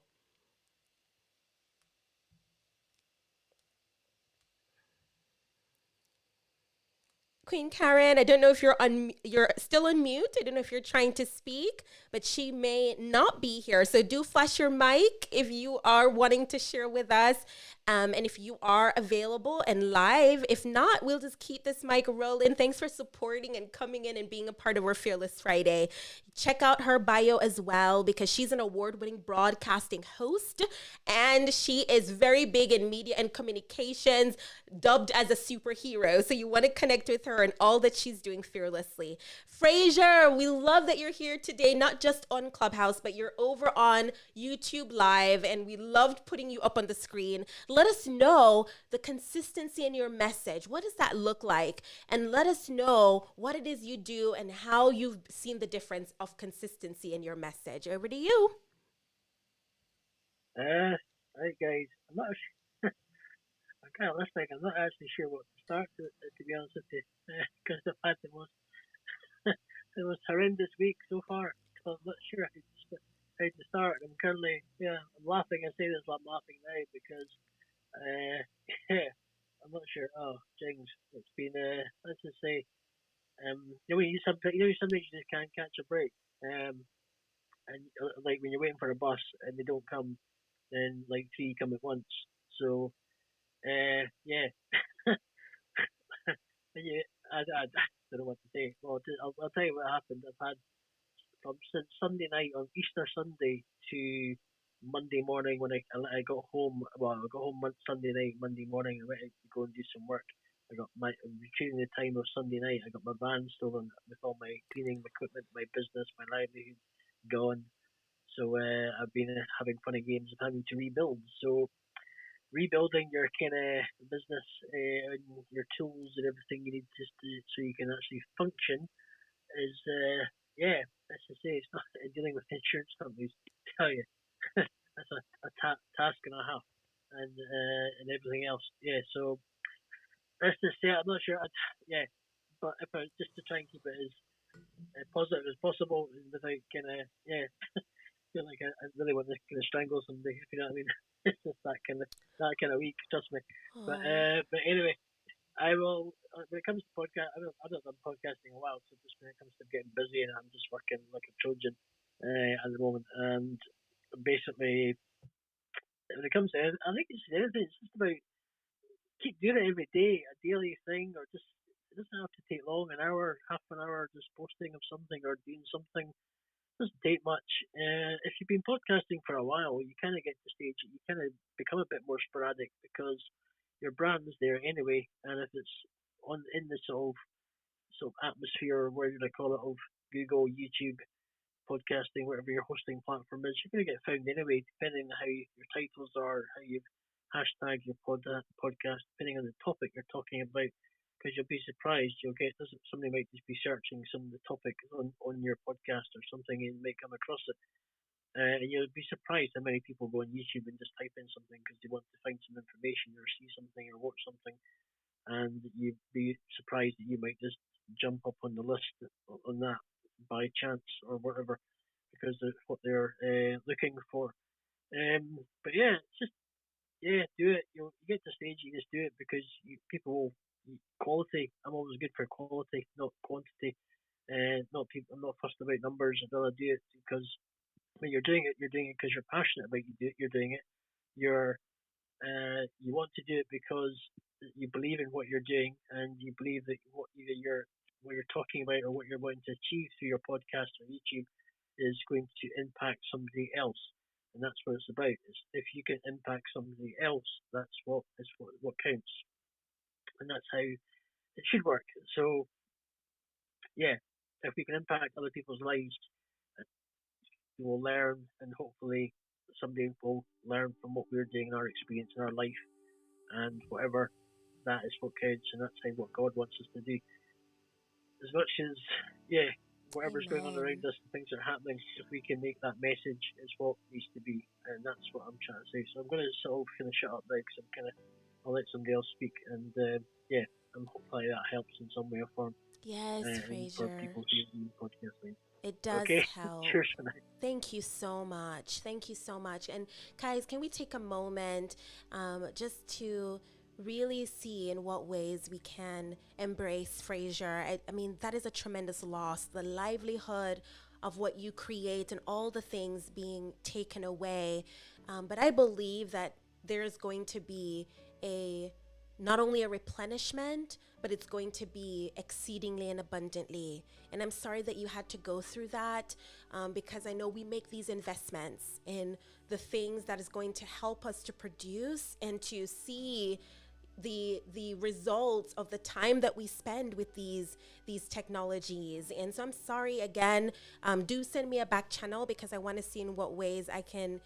Queen Karen, I don't know if you're still on mute. I don't know if you're trying to speak, but she may not be here. So do flash your mic if you are wanting to share with us. And if you are available and live. If not, we'll just keep this mic rolling. Thanks for supporting and coming in and being a part of our Fearless Friday. Check out her bio as well, because she's an award-winning broadcasting host, and she is very big in media and communications, dubbed as a superhero. So you want to connect with her and all that she's doing fearlessly. Fraser, we love that you're here today, not just on Clubhouse, but you're over on YouTube Live, and we loved putting you up on the screen. Let us know the consistency in your message. What does that look like? And let us know what it is you do and how you've seen the difference of consistency in your message. Over to you. Hi guys. I'm not sure. I'm kind of listening. I'm not actually sure what to start to be honest with you, because I've had the most horrendous week so far. So I'm not sure how to start. I'm currently, I'm laughing. I say this, I'm laughing now because, I'm not sure. Oh, James, it's been, let's just say, sometimes you just can't catch a break. and like when you're waiting for a bus and they don't come, then like three come at once. So yeah, yeah, I don't know what to say. Well, I'll tell you what happened. I've had from since Sunday night on Easter Sunday to Monday morning when I got home. Well, I got home Sunday night, Monday morning. I went out to go and do some work. I got my retrieving the time of Sunday night. I got my van stolen with all my cleaning equipment, my business, my livelihood gone. So I've been having funny games of having to rebuild. So rebuilding your kind of business and your tools and everything you need just to, so you can actually function is yeah, as I say, it's not dealing with insurance companies. I tell you, that's a task and a half, and everything else. Yeah, so let's just say I'm not sure. Yeah, but if I just to try and keep it as positive as possible without kind of yeah, feel like I really want to kind of strangle somebody. If you know what I mean, it's just that kind of week. Trust me. Oh, But anyway, I will. When it comes to podcast, I've not done podcasting in a while. So just when it comes to getting busy, and I'm just working like a Trojan at the moment. And basically, when it comes to, I think it's anything. It's just about keep doing it every day, a daily thing, or just it doesn't have to take long, an hour, half an hour, just posting of something or doing something. It doesn't take much. If you've been podcasting for a while, you kind of get to the stage you kind of become a bit more sporadic because your brand is there anyway, and if it's on in the sort of atmosphere, or whatever they call it, of Google, YouTube, podcasting, whatever your hosting platform is, you're going to get found anyway, depending on how your titles are, how you've hashtagged your podcast, depending on the topic you're talking about. Because you'll be surprised, you'll get somebody might just be searching some of the topic on your podcast or something, and might come across it. And you'll be surprised how many people go on YouTube and just type in something because they want to find some information or see something or watch something, and you'd be surprised that you might just jump up on the list on that by chance or whatever because of what they're looking for. But yeah, it's just do it. You get to the stage, you just do it because people quality. I'm always good for quality, not quantity. Not people. I'm not fussed about numbers. I'd rather do it because when you're doing it because you're passionate about you're doing it. You're you want to do it because you believe in what you're doing and you believe that what you're talking about or what you're wanting to achieve through your podcast or YouTube is going to impact somebody else. And that's what it's about. Is if you can impact somebody else, that's what counts. And that's how it should work. So yeah, if we can impact other people's lives, we will learn and hopefully somebody will learn from what we're doing in our experience in our life and whatever that is what counts, and that's how what God wants us to do. As much as yeah, whatever's going on around amen. us and things are happening, if we can make that message, is what needs to be, and that's what I'm trying to say. So I'm going to sort of kind of shut up now because I'll let somebody else speak, and yeah, and hopefully that helps in some way or form, Yes, and for Fraser. people who are podcasting. It does Okay, help. cheers for now. Thank you so much. Thank you so much. And guys, can we take a moment just to really see in what ways we can embrace Fraser? I mean, that is a tremendous loss. The livelihood of what you create and all the things being taken away. But I believe that there's going to be a not only a replenishment, but it's going to be exceedingly and abundantly. And I'm sorry that you had to go through that because I know we make these investments in the things that is going to help us to produce and to see the results of the time that we spend with these technologies. And so I'm sorry again. Do send me a back channel because I want to see in what ways I can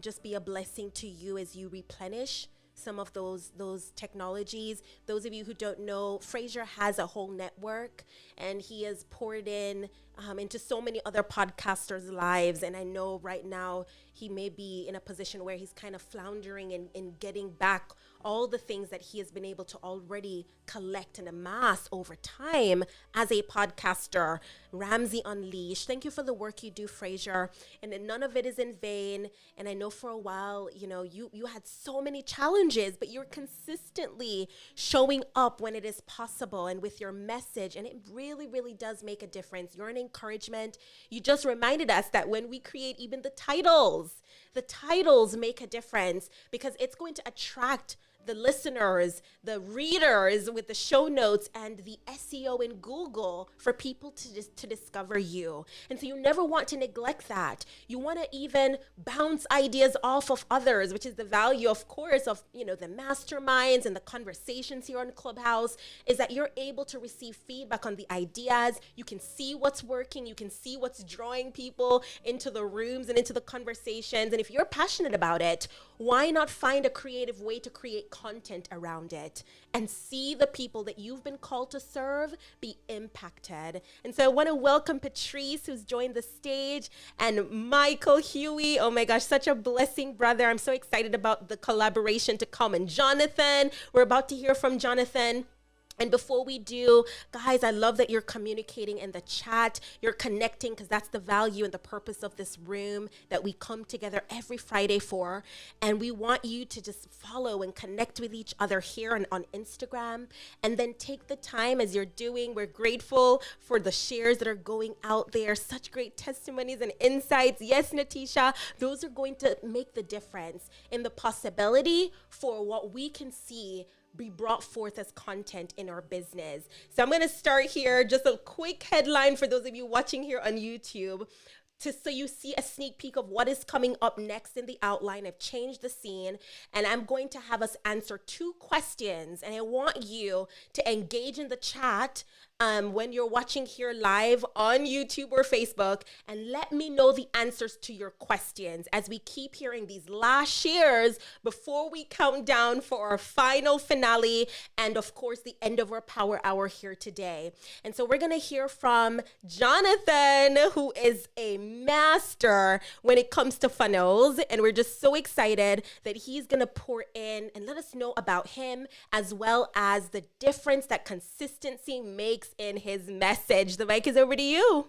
just be a blessing to you as you replenish some of those technologies. Those of you who don't know, Fraser has a whole network, and he has poured in into so many other podcasters' lives. And I know right now he may be in a position where he's kind of floundering and getting back all the things that he has been able to already collect and amass over time as a podcaster. Ramsey Unleashed, thank you for the work you do, Fraser. And then none of it is in vain. And I know for a while, you had so many challenges, but you're consistently showing up when it is possible and with your message. And it really, really does make a difference. You're an encouragement. You just reminded us that when we create even the titles make a difference because it's going to attract the listeners, the readers with the show notes and the SEO in Google for people to discover you. And so you never want to neglect that. You want to even bounce ideas off of others, which is the value, of course, of the masterminds and the conversations here on Clubhouse, is that you're able to receive feedback on the ideas. You can see what's working. You can see what's drawing people into the rooms and into the conversations. And if you're passionate about it, why not find a creative way to create content around it and see the people that you've been called to serve be impacted? And so I want to welcome Patrice, who's joined the stage, and Michael Huey. Oh my gosh, such a blessing, brother. I'm so excited about the collaboration to come. And Jonathan, we're about to hear from Jonathan. And before we do, guys, I love that you're communicating in the chat. You're connecting because that's the value and the purpose of this room that we come together every Friday for. And we want you to just follow and connect with each other here and on Instagram. And then take the time as you're doing. We're grateful for the shares that are going out there. Such great testimonies and insights. Yes, Natisha, those are going to make the difference in the possibility for what we can see be brought forth as content in our business. So I'm going to start here. Just a quick headline for those of you watching here on YouTube, so you see a sneak peek of what is coming up next in the outline. I've changed the scene, and I'm going to have us answer 2 questions. And I want you to engage in the chat when you're watching here live on YouTube or Facebook, and let me know the answers to your questions as we keep hearing these last shares before we count down for our final finale and, of course, the end of our power hour here today. And so we're going to hear from Jonathan, who is a master when it comes to funnels, and we're just so excited that he's going to pour in and let us know about him, as well as the difference that consistency makes in his message. The mic is over to you.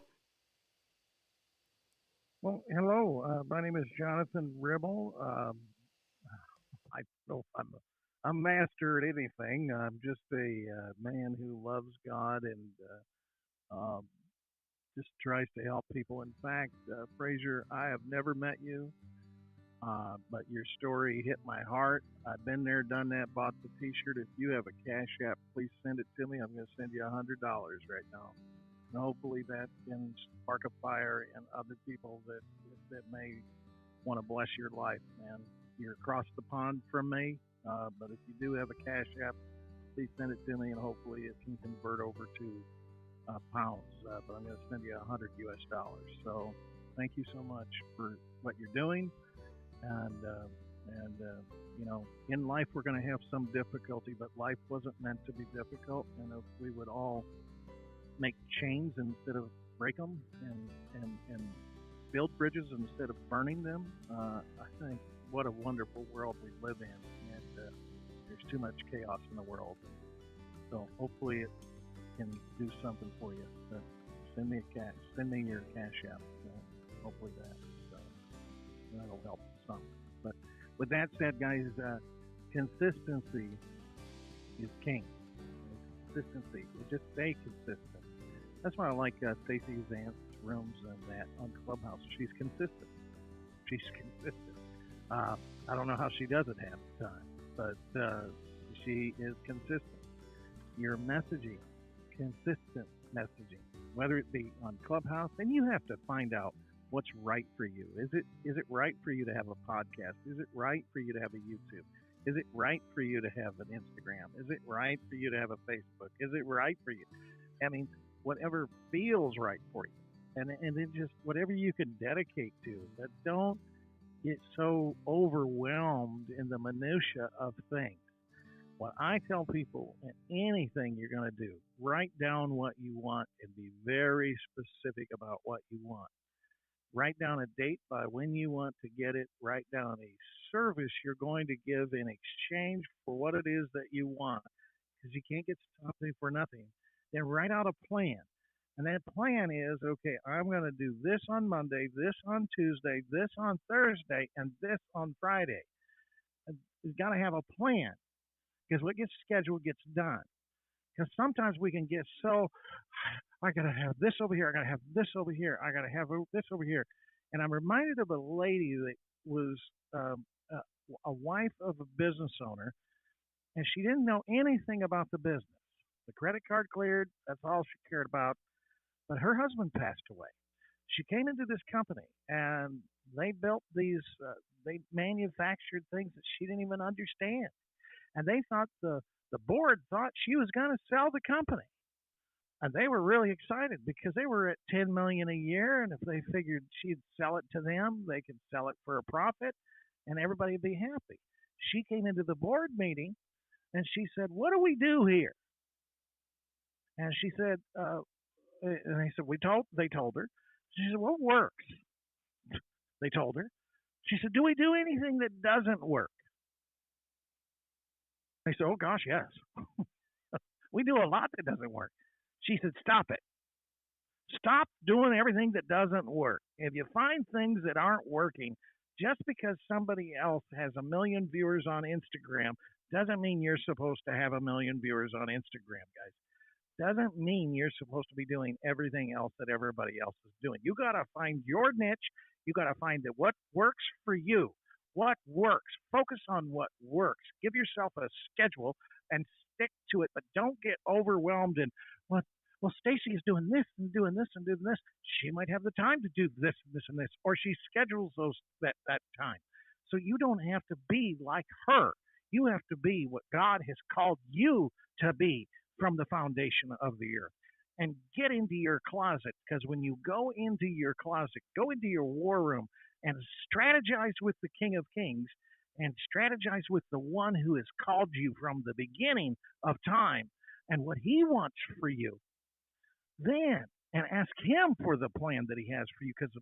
Well, hello. My name is Jonathan Ribble. I don't know if I'm a master at anything. I'm just a man who loves God and um, just tries to help people. In fact, Fraser, I have never met you, but your story hit my heart. I've been there, done that, bought the T-shirt. If you have a Cash App, please send it to me. I'm going to send you $100 right now. And hopefully that can spark a fire in other people that may want to bless your life, man. You're across the pond from me, but if you do have a Cash App, please send it to me, and hopefully it can convert over to pounds. But I'm going to send you $100 US. So thank you so much for what you're doing. And in life we're going to have some difficulty, but life wasn't meant to be difficult. And if we would all make chains instead of break them, and build bridges instead of burning them, I think what a wonderful world we live in. And there's too much chaos in the world. So hopefully it can do something for you. But send me your Cash App. Hopefully that'll help some. But with that said, guys, consistency is king. Consistency. Just stay consistent. That's why I like Stacey Zant's rooms and that on Clubhouse. She's consistent. I don't know how she does it half the time, but she is consistent. Your messaging, consistent messaging, whether it be on Clubhouse, and you have to find out what's right for you. Is it right for you to have a podcast? Is it right for you to have a YouTube? Is it right for you to have an Instagram? Is it right for you to have a Facebook? Is it right for you? I mean, whatever feels right for you. And then just whatever you can dedicate to, but don't get so overwhelmed in the minutia of things. What I tell people, in anything you're going to do, write down what you want and be very specific about what you want. Write down a date by when you want to get it. Write down a service you're going to give in exchange for what it is that you want, because you can't get something for nothing. Then write out a plan. And that plan is, okay, I'm going to do this on Monday, this on Tuesday, this on Thursday, and this on Friday. You've got to have a plan, because what gets scheduled gets done. Because sometimes we can get so, I got to have this over here, I got to have this over here, I got to have this over here. And I'm reminded of a lady that was a wife of a business owner, and she didn't know anything about the business. The credit card cleared, that's all she cared about. But her husband passed away. She came into this company, and they built these, they manufactured things that she didn't even understand. And they thought the board thought she was going to sell the company. And they were really excited because they were at 10 million a year, and if they figured she'd sell it to them, they could sell it for a profit, and everybody would be happy. She came into the board meeting, and she said, "What do we do here?" And she said, and they said, They told her. She said, "What works?" They told her. She said, "Do we do anything that doesn't work?" They said, "Oh gosh, yes. We do a lot that doesn't work." She said, "Stop it. Stop doing everything that doesn't work. If you find things that aren't working, just because somebody else has 1 million viewers on Instagram doesn't mean you're supposed to have 1 million viewers on Instagram, guys. Doesn't mean you're supposed to be doing everything else that everybody else is doing. You got to find your niche. You got to find that what works for you. What works. Focus on what works. Give yourself a schedule and stick to it, but don't get overwhelmed and, well, Stacy is doing this and doing this and doing this. She might have the time to do this and this and this, or she schedules that time. So you don't have to be like her. You have to be what God has called you to be from the foundation of the earth. And get into your closet, because when you go into your closet, go into your war room and strategize with the King of Kings and strategize with the one who has called you from the beginning of time and what he wants for you. Then, and ask him for the plan that he has for you, because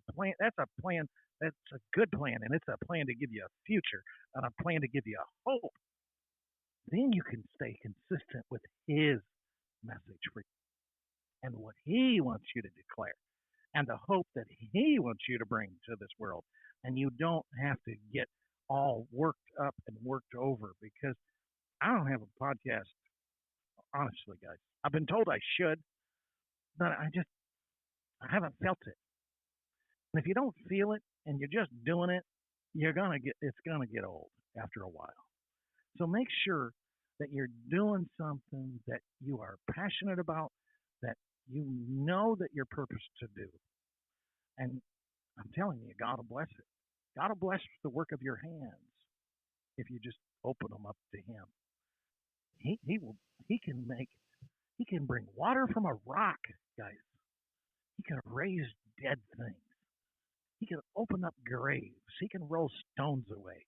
that's a good plan, and it's a plan to give you a future and a plan to give you a hope. Then you can stay consistent with his message for you and what he wants you to declare and the hope that he wants you to bring to this world. And you don't have to get all worked up and worked over, because I don't have a podcast, honestly, guys. I've been told I should, but I haven't felt it. And if you don't feel it and you're just doing it, it's gonna get old after a while. So make sure that you're doing something that you are passionate about, that you know that you're purposed to do. And I'm telling you, God will bless it. God will bless the work of your hands if you just open them up to him. He can bring water from a rock, guys. He can raise dead things. He can open up graves. He can roll stones away.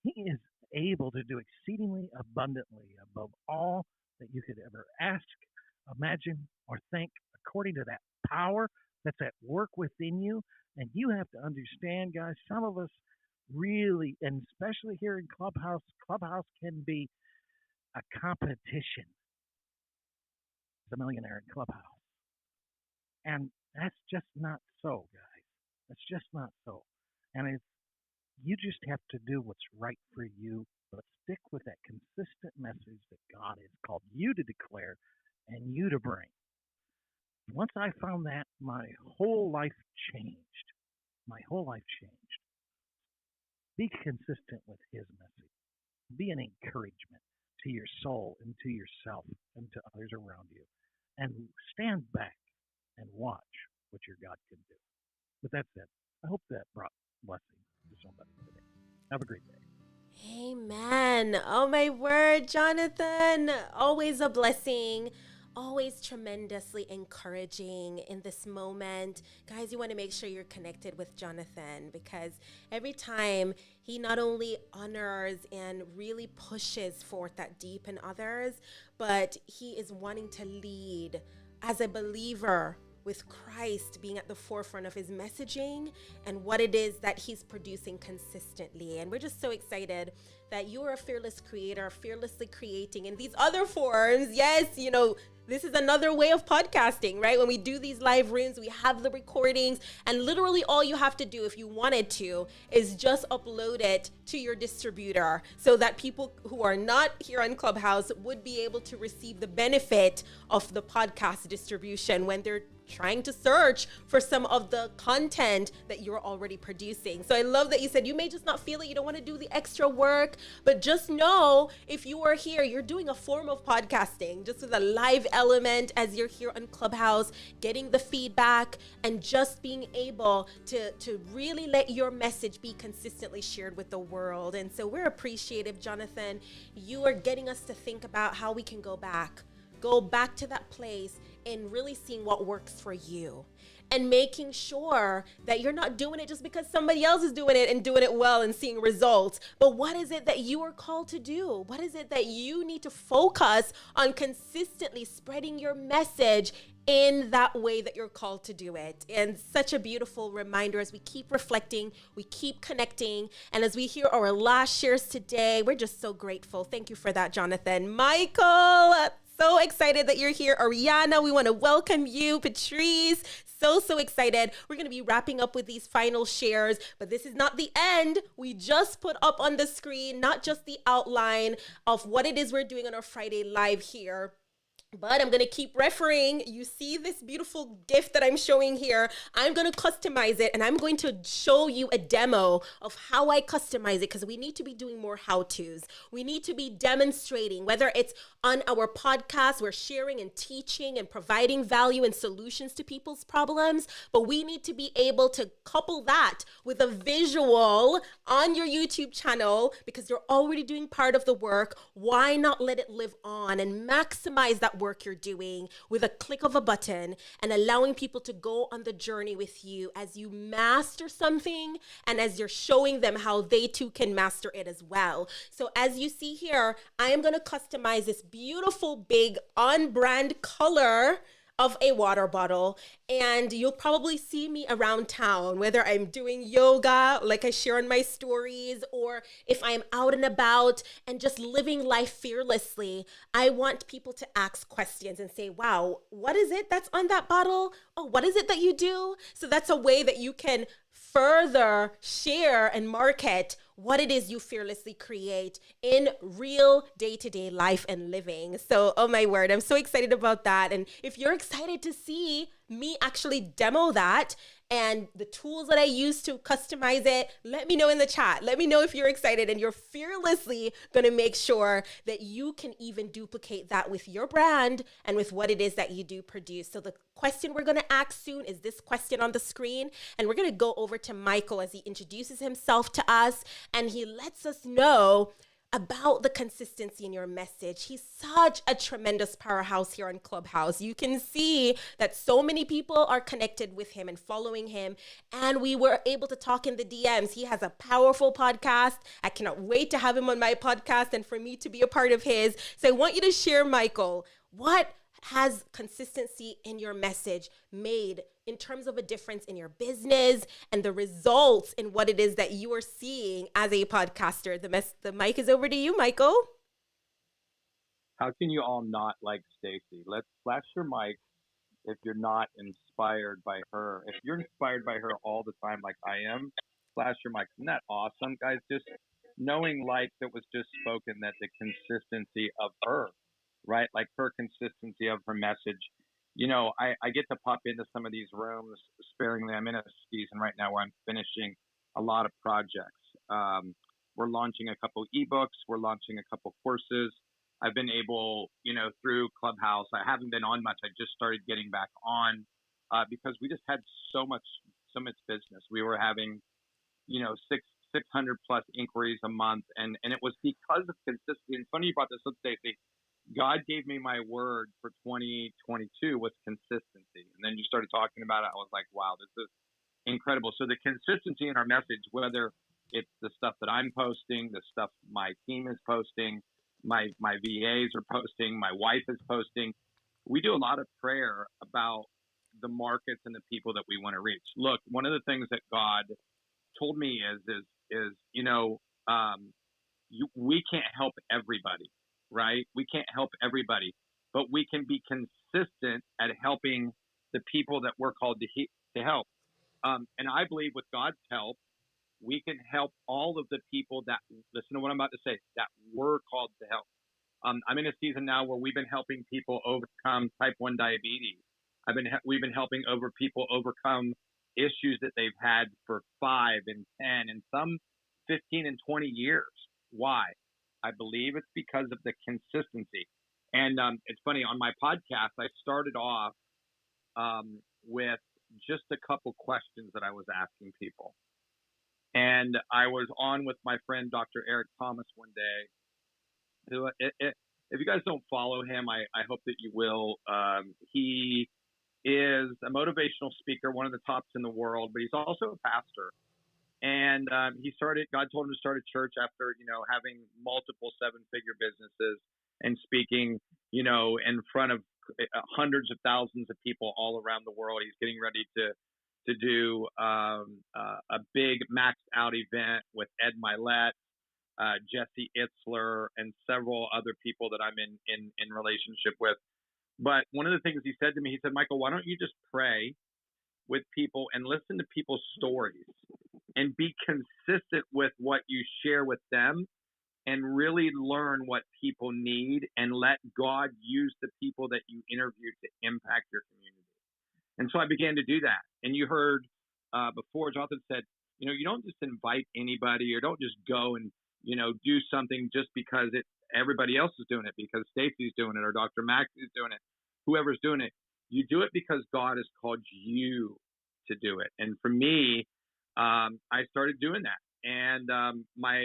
He is able to do exceedingly abundantly above all that you could ever ask, imagine, or think, according to that power that's at work within you. And you have to understand, guys, some of us really, and especially here in Clubhouse can be a competition. The Millionaire in Clubhouse. And that's just not so, guys. That's just not so. And you just have to do what's right for you, but stick with that consistent message that God has called you to declare and you to bring. Once I found that, my whole life changed. My whole life changed. Be consistent with his message. Be an encouragement to your soul and to yourself and to others around you. And stand back and watch what your God can do. With that said, I hope that brought blessing to somebody today. Have a great day. Amen. Oh, my word, Jonathan. Always a blessing. Always tremendously encouraging in this moment. Guys, you want to make sure you're connected with Jonathan, because every time he not only honors and really pushes forth that deep in others, but he is wanting to lead as a believer with Christ being at the forefront of his messaging and what it is that he's producing consistently. And we're just so excited that you are a fearless creator, fearlessly creating in these other forms. Yes, this is another way of podcasting, right? When we do these live rooms, we have the recordings, and literally all you have to do if you wanted to is just upload it to your distributor so that people who are not here on Clubhouse would be able to receive the benefit of the podcast distribution when they're trying to search for some of the content that you're already producing. So I love that you said you may just not feel it, you don't want to do the extra work, but just know if you are here, you're doing a form of podcasting, just with a live element as you're here on Clubhouse, getting the feedback and just being able to really let your message be consistently shared with the world. And so we're appreciative, Jonathan. You are getting us to think about how we can go back to that place and really seeing what works for you and making sure that you're not doing it just because somebody else is doing it and doing it well and seeing results. But what is it that you are called to do? What is it that you need to focus on consistently spreading your message in that way that you're called to do it? And such a beautiful reminder as we keep reflecting, we keep connecting, and as we hear our last shares today, we're just so grateful. Thank you for that, Jonathan. Michael, so excited that you're here. Ariana, we want to welcome you. Patrice, so excited. We're going to be wrapping up with these final shares, but this is not the end. We just put up on the screen, not just the outline of what it is we're doing on our Friday live here, but I'm going to keep referring. You see this beautiful gift that I'm showing here. I'm going to customize it and I'm going to show you a demo of how I customize it, because we need to be doing more how-tos. We need to be demonstrating, whether it's on our podcast, we're sharing and teaching and providing value and solutions to people's problems, but we need to be able to couple that with a visual on your YouTube channel, because you're already doing part of the work. Why not let it live on and maximize that work you're doing with a click of a button and allowing people to go on the journey with you as you master something and as you're showing them how they too can master it as well. So as you see here, I am going to customize this beautiful big on-brand color of a water bottle, and you'll probably see me around town, whether I'm doing yoga like I share on my stories, or if I'm out and about and just living life fearlessly. I want people to ask questions and say, wow, what is it that's on that bottle? Oh, what is it that you do? So that's a way that you can further share and market what it is you fearlessly create in real day-to-day life and living. So, oh my word, I'm so excited about that. And if you're excited to see me actually demo that and the tools that I use to customize it, let me know in the chat. Let me know if you're excited and you're fearlessly going to make sure that you can even duplicate that with your brand and with what it is that you do produce. So the question we're going to ask soon is this question on the screen, and we're going to go over to Michael as he introduces himself to us and he lets us know about the consistency in your message. He's such a tremendous powerhouse here on Clubhouse. You can see that so many people are connected with him and following him, and we were able to talk in the DMs. He has a powerful podcast. I cannot wait to have him on my podcast and for me to be a part of his. So I want you to share, Michael, what has consistency in your message made in terms of a difference in your business and the results in what it is that you are seeing as a podcaster? The mic is over to you, Michael. How can you all not like Stacy? Let's flash your mic if you're not inspired by her. If you're inspired by her all the time like I am, flash your mic. Isn't that awesome, guys? Just knowing, like that was just spoken, that the consistency of her, right? Like her consistency of her message. You know, I get to pop into some of these rooms sparingly. I'm in a season right now where I'm finishing a lot of projects. We're launching a couple ebooks. We're launching a couple courses. I've been able, through Clubhouse, I haven't been on much. I just started getting back on because we just had so much business. We were having, 600 plus inquiries a month. And it was because of consistency. And funny you brought this up, Stacey. God gave me my word for 2022 was consistency. And then you started talking about it. I was like, wow, this is incredible. So the consistency in our message, whether it's the stuff that I'm posting, the stuff my team is posting, my VAs are posting, my wife is posting, we do a lot of prayer about the markets and the people that we want to reach. Look, one of the things that God told me is we can't help everybody, right? We can't help everybody, but we can be consistent at helping the people that we're called to help. And I believe with God's help, we can help all of the people that, listen to what I'm about to say, that we're called to help. I'm in a season now where we've been helping people overcome type 1 diabetes. We've been helping people overcome issues that they've had for 5 and 10 and some 15 and 20 years. Why? I believe it's because of the consistency. And it's funny, on my podcast, I started off with just a couple questions that I was asking people. And I was on with my friend, Dr. Eric Thomas, one day, who, if you guys don't follow him, I hope that you will. He is a motivational speaker, one of the tops in the world, but he's also a pastor. And God told him to start a church after, having multiple 7-figure businesses and speaking, in front of hundreds of thousands of people all around the world. He's getting ready to do a big maxed out event with Ed Milet, Jesse Itzler, and several other people that I'm in relationship with. But one of the things he said to me, he said, Michael, why don't you just pray with people and listen to people's stories and be consistent with what you share with them and really learn what people need and let God use the people that you interview to impact your community. And so I began to do that. And you heard before, Jonathan said, you don't just invite anybody or don't just go and, do something just because everybody else is doing it, because Stacy's doing it or Dr. Max is doing it, whoever's doing it. You do it because God has called you to do it. And for me, I started doing that. And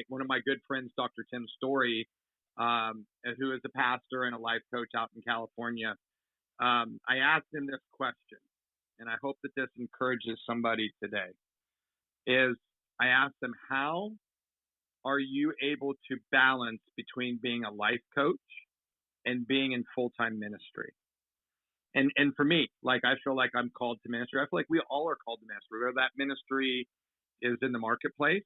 one of my good friends, Dr. Tim Story, who is a pastor and a life coach out in California, I asked him this question, and I hope that this encourages somebody today, is I asked him, how are you able to balance between being a life coach and being in full-time ministry? And for me, I feel like I'm called to ministry. I feel like we all are called to ministry, whether that ministry is in the marketplace,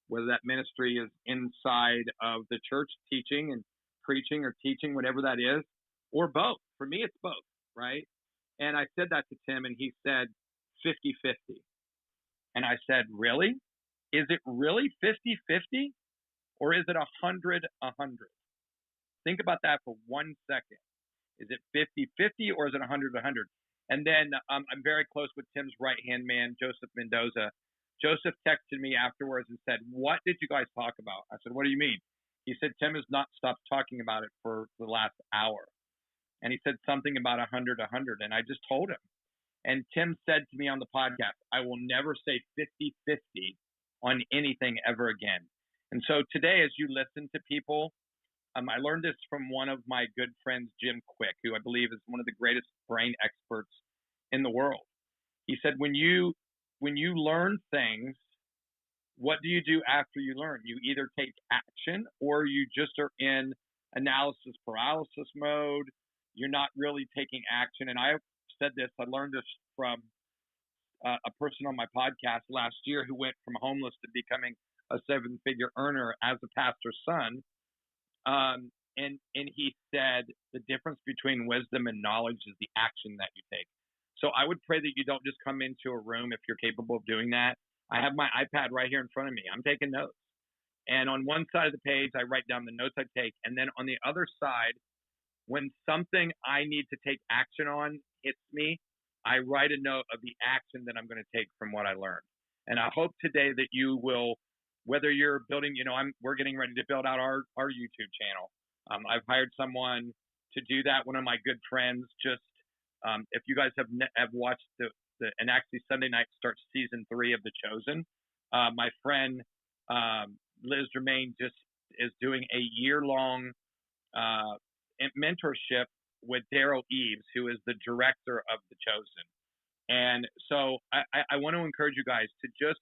whether that ministry is inside of the church teaching and preaching or teaching, whatever that is, or both. For me, it's both, right? And I said that to Tim, and he said 50-50. And I said, really? Is it really 50-50? Or is it 100-100? Think about that for 1 second. Is it 50-50 or is it 100-100? And then I'm very close with Tim's right-hand man, Joseph Mendoza. Joseph texted me afterwards and said, what did you guys talk about? I said, what do you mean? He said, Tim has not stopped talking about it for the last hour. And he said something about 100-100. And I just told him. And Tim said to me on the podcast, I will never say 50-50 on anything ever again. And so today, as you listen to people, I learned this from one of my good friends, Jim Quick, who I believe is one of the greatest brain experts in the world. He said, when you learn things, what do you do after you learn? You either take action or you just are in analysis paralysis mode. You're not really taking action. And I said this, I learned this from a person on my podcast last year who went from homeless to becoming a 7-figure earner as a pastor's son. And he said the difference between wisdom and knowledge is the action that you take. So I would pray that you don't just come into a room if you're capable of doing that. I have my iPad right here in front of me. I'm taking notes. And on one side of the page, I write down the notes I take. And then on the other side, when something I need to take action on hits me, I write a note of the action that I'm going to take from what I learned. And I hope today that you will, whether you're building, we're getting ready to build out our YouTube channel. I've hired someone to do that. One of my good friends, if you guys have watched and actually Sunday night starts season 3 of The Chosen. My friend Liz Germain just is doing a year-long mentorship with Daryl Eves, who is the director of The Chosen. And so I want to encourage you guys to just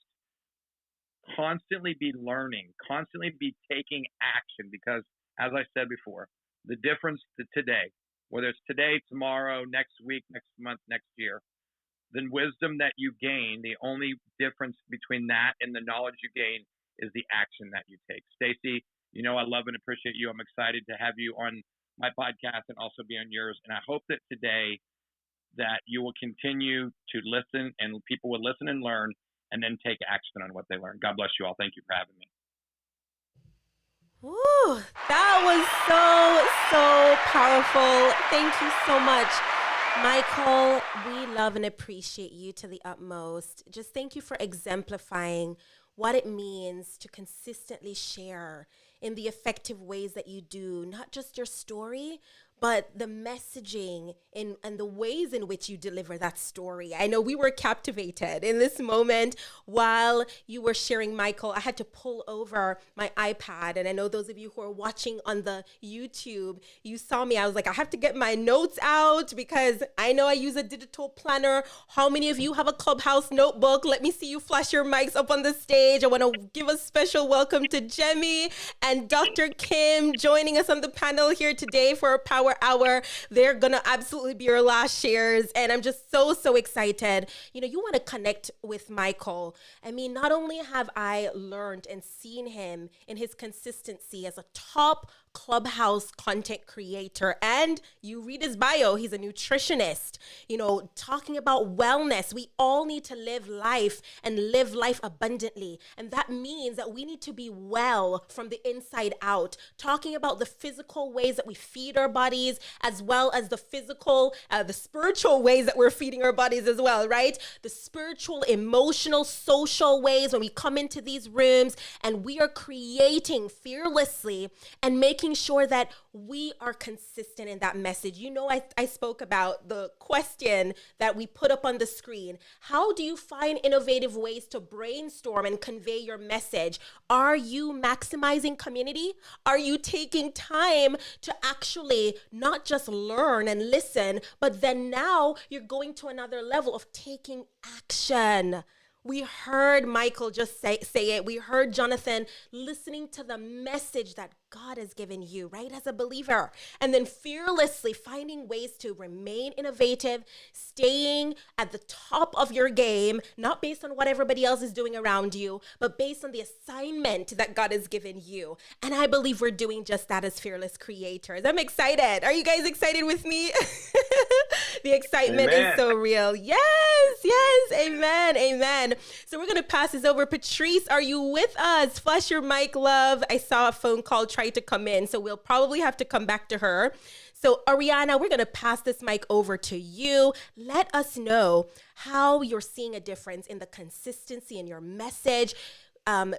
constantly be learning, constantly be taking action, because as I said before, the difference to today, whether it's today, tomorrow, next week, next month, next year, the wisdom that you gain, the only difference between that and the knowledge you gain is the action that you take. Stacy, I love and appreciate you. I'm excited to have you on my podcast and also be on yours. And I hope that today that you will continue to listen and people will listen and learn and then take action on what they learn. God bless you all. Thank you for having me. Woo, that was so powerful. Thank you so much. Michael, we love and appreciate you to the utmost. Just thank you for exemplifying what it means to consistently share in the effective ways that you do, not just your story, but the messaging and the ways in which you deliver that story. I know we were captivated in this moment while you were sharing, Michael. I had to pull over my iPad. And I know those of you who are watching on the YouTube, you saw me. I was like, I have to get my notes out because I know I use a digital planner. How many of you have a Clubhouse notebook? Let me see you flash your mics up on the stage. I want to give a special welcome to Jemmy and Dr. Kim joining us on the panel here today for our Power Hour. They're gonna absolutely be your last shares, and I'm just so excited. You want to connect with Michael. I mean, not only have I learned and seen him in his consistency as a top Clubhouse content creator, and you read his bio, he's a nutritionist, talking about wellness. We all need to live life and live life abundantly, and that means that we need to be well from the inside out, talking about the physical ways that we feed our bodies as well as the spiritual ways that we're feeding our bodies as well, right? The spiritual, emotional, social ways when we come into these rooms and we are creating fearlessly and making sure that we are consistent in that message. I spoke about the question that we put up on the screen. How do you find innovative ways to brainstorm and convey your message? Are you maximizing community? Are you taking time to actually not just learn and listen, but then now you're going to another level of taking action? We heard Michael just say it. We heard Jonathan listening to the message that God has given you, right, as a believer. And then fearlessly finding ways to remain innovative, staying at the top of your game, not based on what everybody else is doing around you, but based on the assignment that God has given you. And I believe we're doing just that as fearless creators. I'm excited. Are you guys excited with me? The excitement is so real. Yes, amen. So we're going to pass this over. Patrice, are you with us? Flash your mic, love. I saw a phone call try to come in, so we'll probably have to come back to her. So Ariana, we're going to pass this mic over to you. Let us know how you're seeing a difference in the consistency in your message.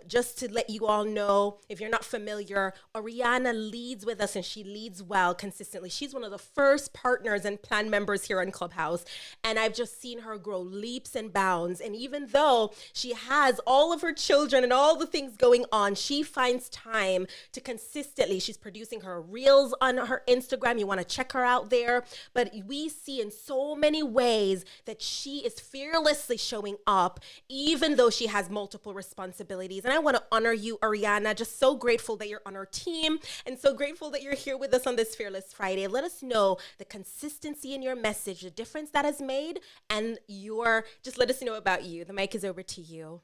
Just to let you all know, if you're not familiar, Ariana leads with us and she leads well consistently. She's one of the first partners and plan members here on Clubhouse. And I've just seen her grow leaps and bounds. And even though she has all of her children and all the things going on, she finds time to consistently, she's producing her reels on her Instagram. You want to check her out there. But we see in so many ways that she is fearlessly showing up, even though she has multiple responsibilities. And I want to honor you, Ariana. Just so grateful that you're on our team and so grateful that you're here with us on this Fearless Friday. Let us know the consistency in your message, the difference that has made, and just let us know about you. The mic is over to you.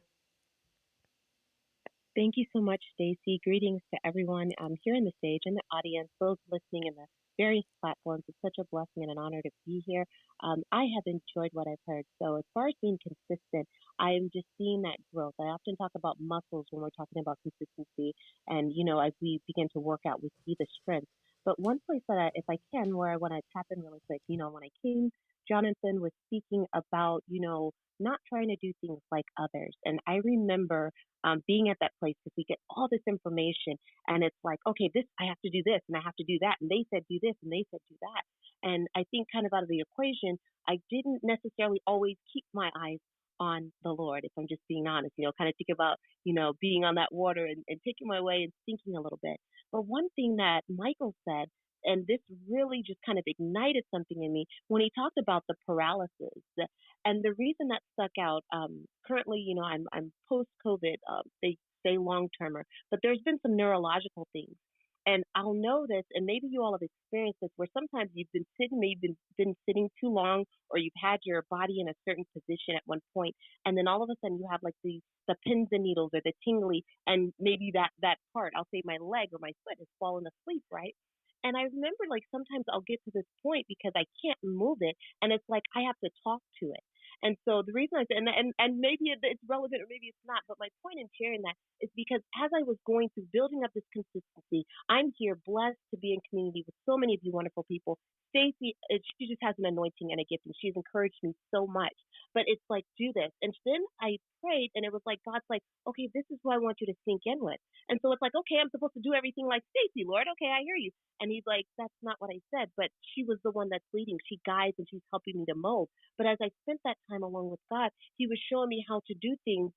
Thank you so much, Stacy. Greetings to everyone here in the stage and the audience, those listening in the various platforms. It's such a blessing and an honor to be here. I have enjoyed what I've heard. So as far as being consistent, I am just seeing that growth. I often talk about muscles when we're talking about consistency. And, as we begin to work out, we see the strength. But one place that if I can, where I want to tap in really quick, when I came, Jonathan was speaking about, not trying to do things like others. And I remember being at that place because we get all this information and it's like, okay, I have to do this and I have to do that. And they said do this and they said do that. And I think kind of out of the equation, I didn't necessarily always keep my eyes on the Lord, if I'm just being honest, kind of think about, being on that water and taking my way and sinking a little bit. But one thing that Michael said, and this really just kind of ignited something in me when he talked about the paralysis. And the reason that stuck out, currently, I'm post-COVID, they say long-termer, but there's been some neurological things. And I'll know this, and maybe you all have experienced this, where sometimes you've been sitting, maybe been sitting too long, or you've had your body in a certain position at one point, and then all of a sudden you have like the pins and needles or the tingly, and maybe that part, I'll say my leg or my foot has fallen asleep, right? And I remember like sometimes I'll get to this point because I can't move it, and it's like I have to talk to it. And so the reason I said, and maybe it's relevant or maybe it's not, but my point in sharing that is because as I was going through building up this consistency, I'm here blessed to be in community with so many of you wonderful people. Stacey, she just has an anointing and a gift, and she's encouraged me so much. But it's like, do this. And then I prayed, and it was like, God's like, okay, this is who I want you to sink in with. And so it's like, okay, I'm supposed to do everything like Stacey, Lord. Okay, I hear you. And he's like, that's not what I said. But she was the one that's leading. She guides, and she's helping me to mold. But as I spent that time along with God, he was showing me how to do things,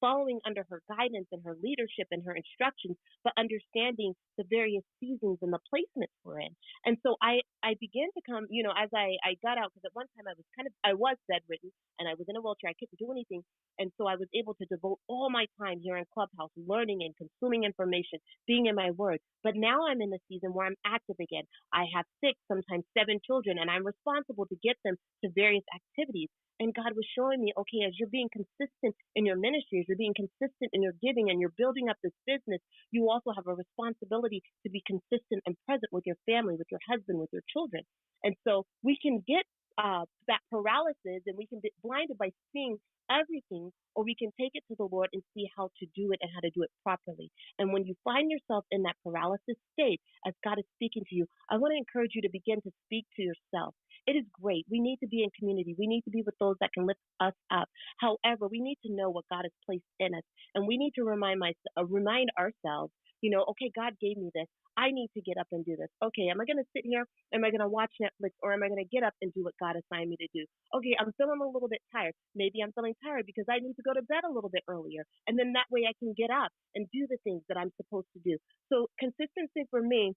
following under her guidance and her leadership and her instructions, but understanding the various seasons and the placements we're in. And so I began to come, as I got out, because at one time I was bedridden and I was in a wheelchair. I couldn't do anything. And so I was able to devote all my time here in Clubhouse, learning and consuming information, being in my word. But now I'm in the season where I'm active again. I have 6, sometimes 7 children, and I'm responsible to get them to various activities. And God was showing me, okay, as you're being consistent in your ministry, as you're being consistent in your giving, and you're building up this business, you also have a responsibility to be consistent and present with your family, with your husband, with your children. And so we can get that paralysis, and we can be blinded by seeing everything, or we can take it to the Lord and see how to do it and how to do it properly. And when you find yourself in that paralysis state, as God is speaking to you, I want to encourage you to begin to speak to yourself. It is great. We need to be in community. We need to be with those that can lift us up. However, we need to know what God has placed in us, and we need to remind ourselves, okay, God gave me this. I need to get up and do this. Okay, am I going to sit here? Am I going to watch Netflix, or am I going to get up and do what God assigned me to do? Okay, I'm feeling a little bit tired. Maybe I'm feeling tired because I need to go to bed a little bit earlier, and then that way I can get up and do the things that I'm supposed to do. So consistency for me,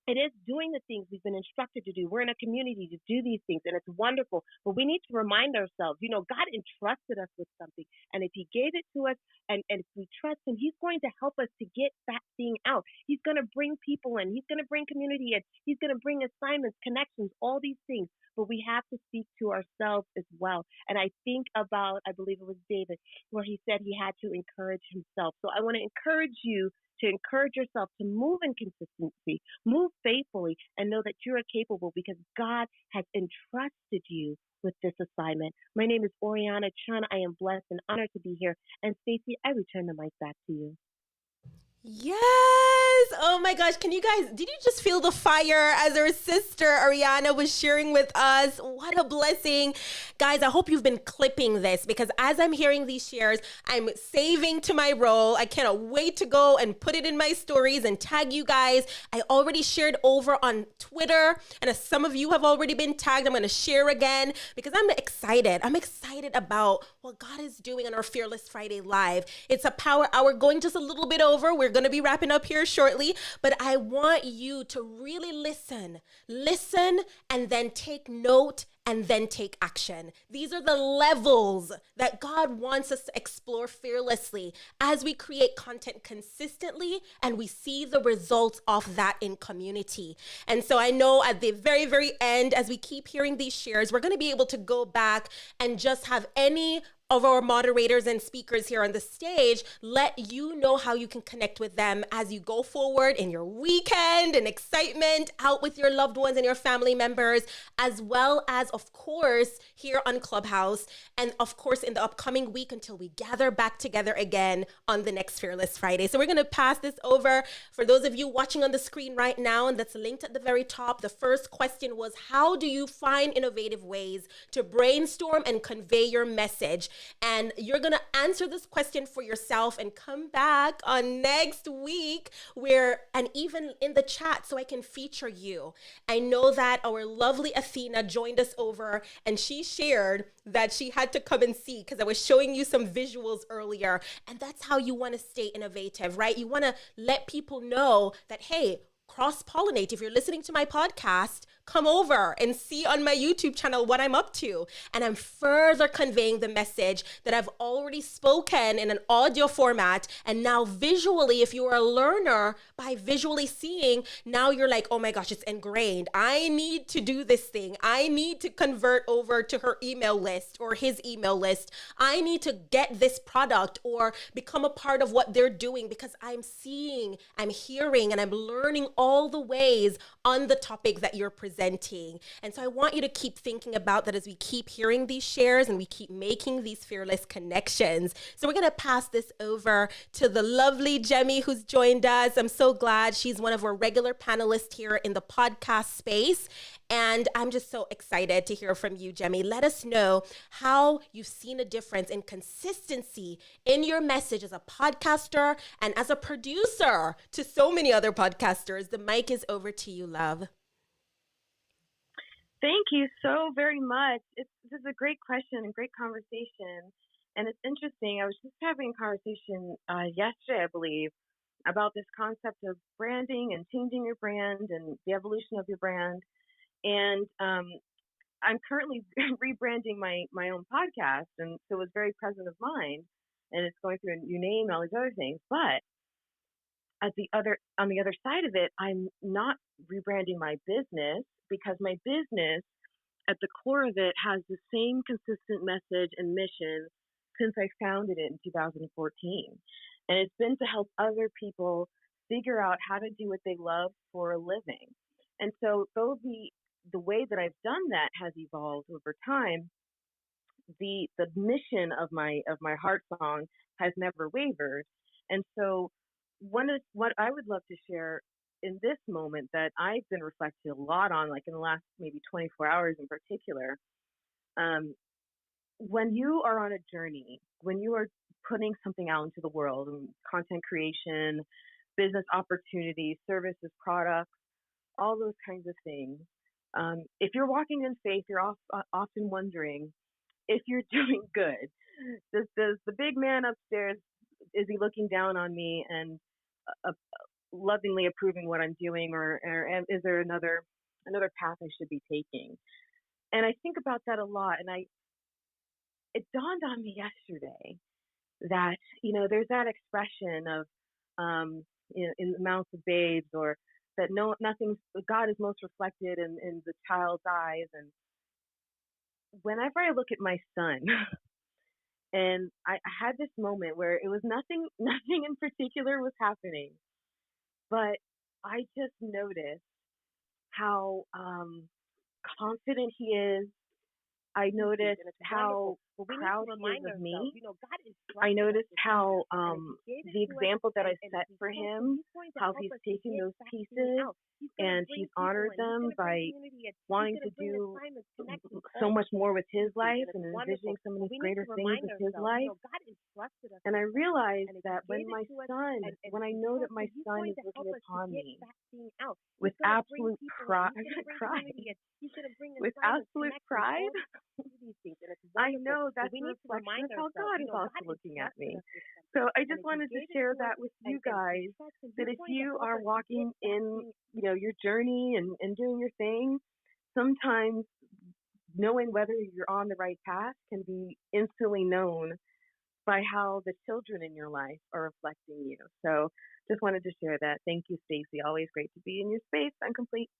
it is doing the things we've been instructed to do. We're in a community to do these things, and it's wonderful. But we need to remind ourselves, God entrusted us with something. And if he gave it to us, and if we trust him, he's going to help us to get that thing out. He's going to bring people in. He's going to bring community in. He's going to bring assignments, connections, all these things. But we have to speak to ourselves as well. And I think about, I believe it was David, where he said he had to encourage himself. So I want to encourage you to encourage yourself to move in consistency, move faithfully, and know that you are capable because God has entrusted you with this assignment. My name is Oriana Chun. I am blessed and honored to be here. And Stacey, I return the mic back to you. Yes. Oh my gosh. Did you just feel the fire as our sister Ariana was sharing with us? What a blessing. Guys, I hope you've been clipping this, because as I'm hearing these shares, I'm saving to my roll. I cannot wait to go and put it in my stories and tag you guys. I already shared over on Twitter, and as some of you have already been tagged, I'm going to share again because I'm excited. I'm excited about what God is doing on our Fearless Friday Live. It's a power hour going just a little bit over. We're going to be wrapping up here shortly, but I want you to really listen, and then take note and then take action. These are the levels that God wants us to explore fearlessly as we create content consistently and we see the results of that in community. And so I know at the very, very end, as we keep hearing these shares, we're going to be able to go back and just have any of our moderators and speakers here on the stage let you know how you can connect with them as you go forward in your weekend and excitement out with your loved ones and your family members, as well as, of course, here on Clubhouse, and of course in the upcoming week until we gather back together again on the next Fearless Friday. So we're going to pass this over for those of you watching on the screen right now, and that's linked at the very top. The first question was, how do you find innovative ways to brainstorm and convey your message? And you're going to answer this question for yourself and come back on next week and even in the chat so I can feature you. I know that our lovely Athena joined us over and she shared that she had to come and see because I was showing you some visuals earlier. And that's how you want to stay innovative, right? You want to let people know that, hey, cross-pollinate. If you're listening to my podcast, come over and see on my YouTube channel what I'm up to. And I'm further conveying the message that I've already spoken in an audio format. And now visually, if you're a learner, by visually seeing, now you're like, oh my gosh, it's ingrained. I need to do this thing. I need to convert over to her email list or his email list. I need to get this product or become a part of what they're doing because I'm seeing, I'm hearing, and I'm learning all the ways on the topic that you're presenting. And so I want you to keep thinking about that as we keep hearing these shares and we keep making these fearless connections. So we're going to pass this over to the lovely Jemmy who's joined us. I'm so glad she's one of our regular panelists here in the podcast space. And I'm just so excited to hear from you, Jemmy. Let us know how you've seen a difference in consistency in your message as a podcaster and as a producer to so many other podcasters. The mic is over to you, love. Thank you so very much. This is a great question and great conversation. And it's interesting. I was just having a conversation yesterday, I believe, about this concept of branding and changing your brand and the evolution of your brand. And I'm currently rebranding my own podcast, and so it's very present of mind, and it's going through a new name and all these other things. But on the other side of it, I'm not rebranding my business because my business, at the core of it, has the same consistent message and mission since I founded it in 2014, and it's been to help other people figure out how to do what they love for a living. And so, though the way that I've done that has evolved over time, the mission of my heart song has never wavered. And so what I would love to share in this moment that I've been reflecting a lot on, like in the last maybe 24 hours in particular, when you are on a journey, when you are putting something out into the world, content creation, business opportunities, services, products, all those kinds of things, if you're walking in faith, you're often wondering if you're doing good. Does the big man upstairs, is he looking down on me and lovingly approving what I'm doing, or is there another path I should be taking? And I think about that a lot, and it dawned on me yesterday that there's that expression of in the mouths of babes, or that God is most reflected in the child's eyes. And whenever I look at my son, and I had this moment where it was nothing in particular was happening, but I just noticed how confident he is. I noticed how proud he is of me. I noticed how the example that I set for him, how he's taken those pieces and he's honored them by wanting to do so much more with his life and envisioning so many greater things with his life. And I realized that when I know that my son is looking upon me with absolute pride, with absolute pride, I know that's a reflection of how God is also looking at me. So I just wanted to share that with you guys, that if you are walking in, your journey and doing your thing, sometimes knowing whether you're on the right path can be instantly known by how the children in your life are reflecting you. So just wanted to share that. Thank you, Stacey. Always great to be in your space. I'm complete.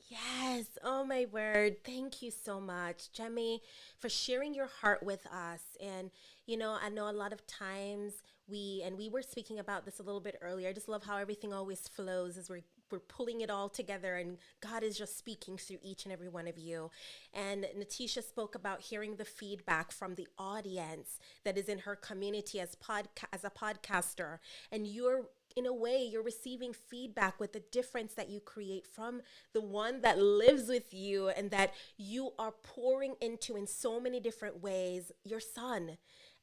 Yes. Oh, my word. Thank you so much, Jemmy, for sharing your heart with us. And, I know a lot of times we were speaking about this a little bit earlier. I just love how everything always flows as we're pulling it all together, and God is just speaking through each and every one of you. And Natisha spoke about hearing the feedback from the audience that is in her community as a podcaster. And in a way, you're receiving feedback with the difference that you create from the one that lives with you and that you are pouring into in so many different ways, your son.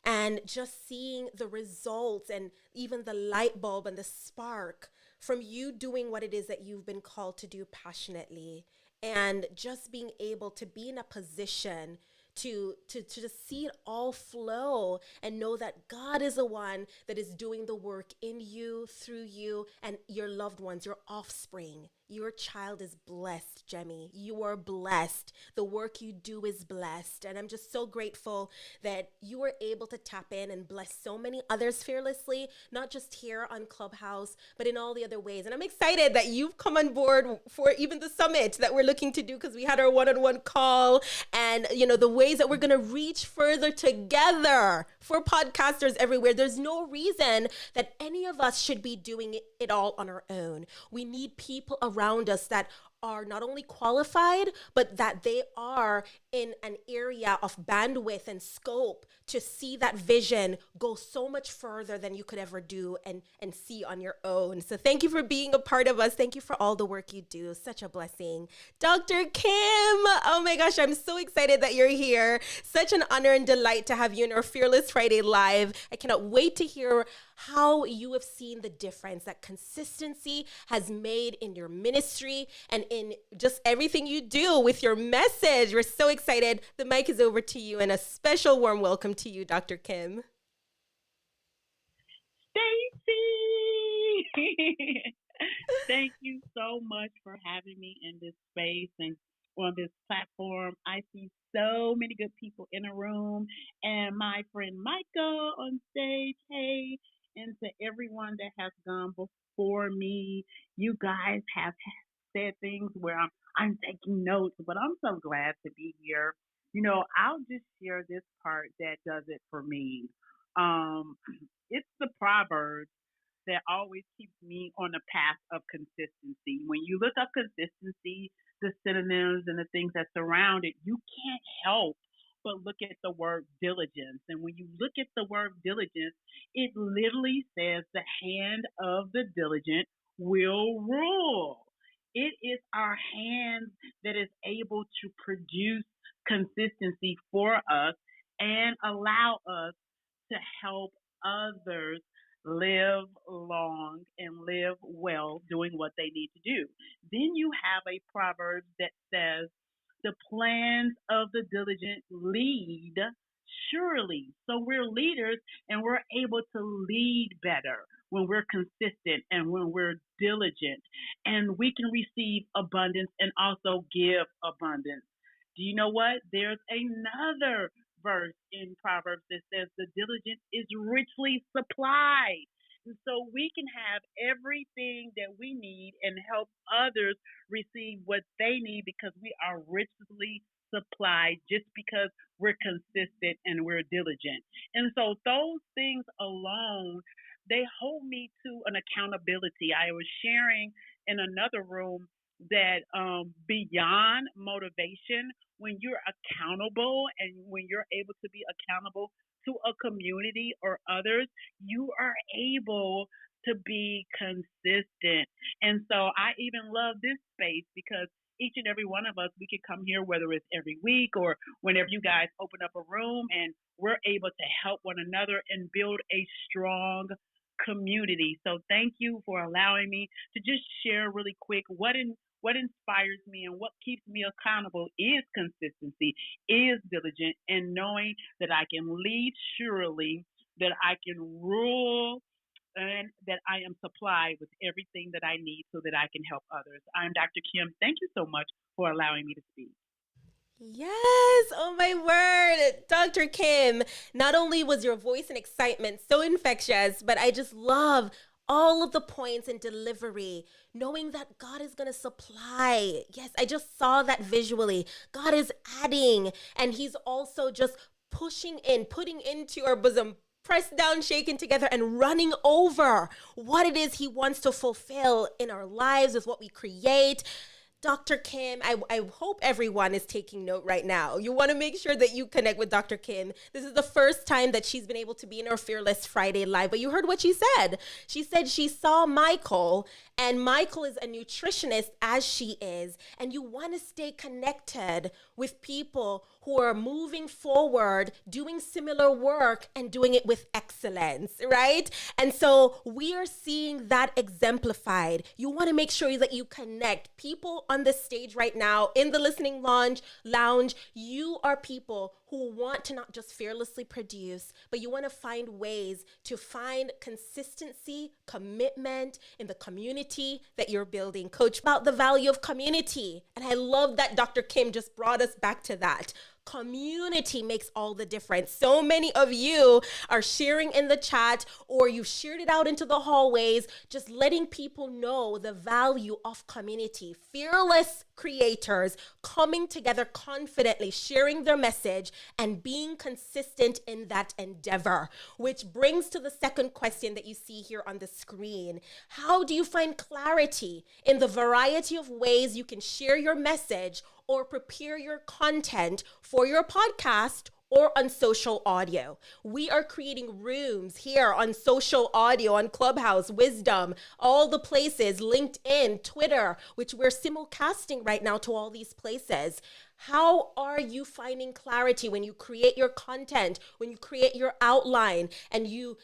And just seeing the results and even the light bulb and the spark from you doing what it is that you've been called to do passionately, and just being able to be in a position to just see it all flow and know that God is the one that is doing the work in you, through you, and your loved ones, your offspring. Your child is blessed, Jemmy. You are blessed. The work you do is blessed. And I'm just so grateful that you were able to tap in and bless so many others fearlessly, not just here on Clubhouse, but in all the other ways. And I'm excited that you've come on board for even the summit that we're looking to do, because we had our one-on-one call, and the ways that we're going to reach further together for podcasters everywhere. There's no reason that any of us should be doing it all on our own. We need people around us that are not only qualified, but that they are in an area of bandwidth and scope to see that vision go so much further than you could ever do and see on your own. So thank you for being a part of us. Thank you for all the work you do. Such a blessing. Dr. Kim, oh my gosh, I'm so excited that you're here. Such an honor and delight to have you in our Fearless Friday Live. I cannot wait to hear how you have seen the difference that consistency has made in your ministry and in just everything you do with your message. We're so excited. The mic is over to you, and a special warm welcome to you, Dr. Kim. Stacy! Thank you so much for having me in this space and on this platform. I see so many good people in a room, and my friend Micah on stage. Hey, and to everyone that has gone before me, you guys have said things where I'm taking notes, but I'm so glad to be here. I'll just share this part that does it for me. Um, it's the Proverbs that always keeps me on the path of consistency. When you look up consistency, the synonyms and the things that surround it, you can't help but look at the word diligence. And when you look at the word diligence, it literally says the hand of the diligent will rule. It is our hands that is able to produce consistency for us and allow us to help others live long and live well doing what they need to do. Then you have a proverb that says, the plans of the diligent lead surely. So we're leaders and we're able to lead better when we're consistent and when we're diligent. And we can receive abundance and also give abundance. Do you know what? There's another verse in Proverbs that says the diligent is richly supplied. And so we can have everything that we need and help others receive what they need because we are richly supplied just because we're consistent and we're diligent. And so those things alone, they hold me to an accountability. I was sharing in another room that beyond motivation, when you're accountable and when you're able to be accountable to a community or others, you are able to be consistent. And so I even love this space because each and every one of us, we can come here, whether it's every week or whenever you guys open up a room, and we're able to help one another and build a strong community. So thank you for allowing me to just share really quick what inspires me and what keeps me accountable is consistency, is diligent, and knowing that I can lead surely, that I can rule, and that I am supplied with everything that I need so that I can help others. I'm Dr. Kim. Thank you so much for allowing me to speak. Yes, oh my word, Dr. Kim. Not only was your voice and excitement so infectious, but I just love all of the points and delivery, knowing that God is going to supply. Yes, I just saw that visually. God is adding, and he's also just pushing in, putting into our bosom, pressed down, shaken together, and running over what it is he wants to fulfill in our lives with what we create. Dr. Kim, I hope everyone is taking note right now. You want to make sure that you connect with Dr. Kim. This is the first time that she's been able to be in our Fearless Friday Live, but you heard what she said. She said she saw Michael, and Michael is a nutritionist as she is, and you want to stay connected with people who are moving forward, doing similar work, and doing it with excellence, right? And so we are seeing that exemplified. You want to make sure that you connect people on the stage right now in the listening lounge, you are people who want to not just fearlessly produce, but you want to find ways to find consistency, commitment in the community that you're building. Coach, about the value of community. And I love that Dr. Kim just brought us back to that. Community makes all the difference. So many of you are sharing in the chat, or you've shared it out into the hallways, just letting people know the value of community. Fearless creators coming together confidently, sharing their message and being consistent in that endeavor, which brings to the second question that you see here on the screen. How do you find clarity in the variety of ways you can share your message or prepare your content for your podcast or on social audio? We are creating rooms here on social audio, on Clubhouse, Wisdom, all the places, LinkedIn, Twitter, which we're simulcasting right now to all these places. How are you finding clarity when you create your content, when you create your outline, and you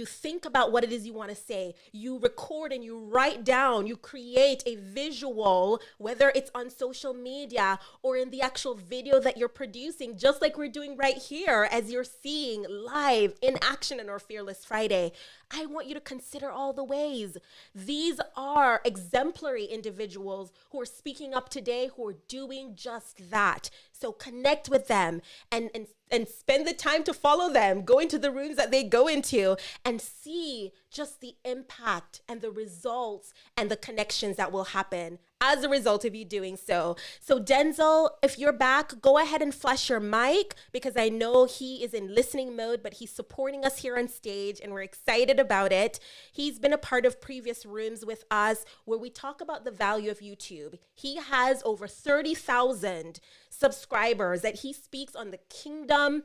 think about what it is you want to say? You record and you write down, you create a visual, whether it's on social media or in the actual video that you're producing, just like we're doing right here as you're seeing live in action in our Fearless Friday. I want you to consider all the ways. These are exemplary individuals who are speaking up today, who are doing just that. So connect with them and spend the time to follow them, go into the rooms that they go into and see just the impact and the results and the connections that will happen as a result of you doing so. So Denzel, if you're back, go ahead and flash your mic, because I know he is in listening mode, but he's supporting us here on stage and we're excited about it. He's been a part of previous rooms with us where we talk about the value of YouTube. He has over 30,000 subscribers that he speaks on the kingdom,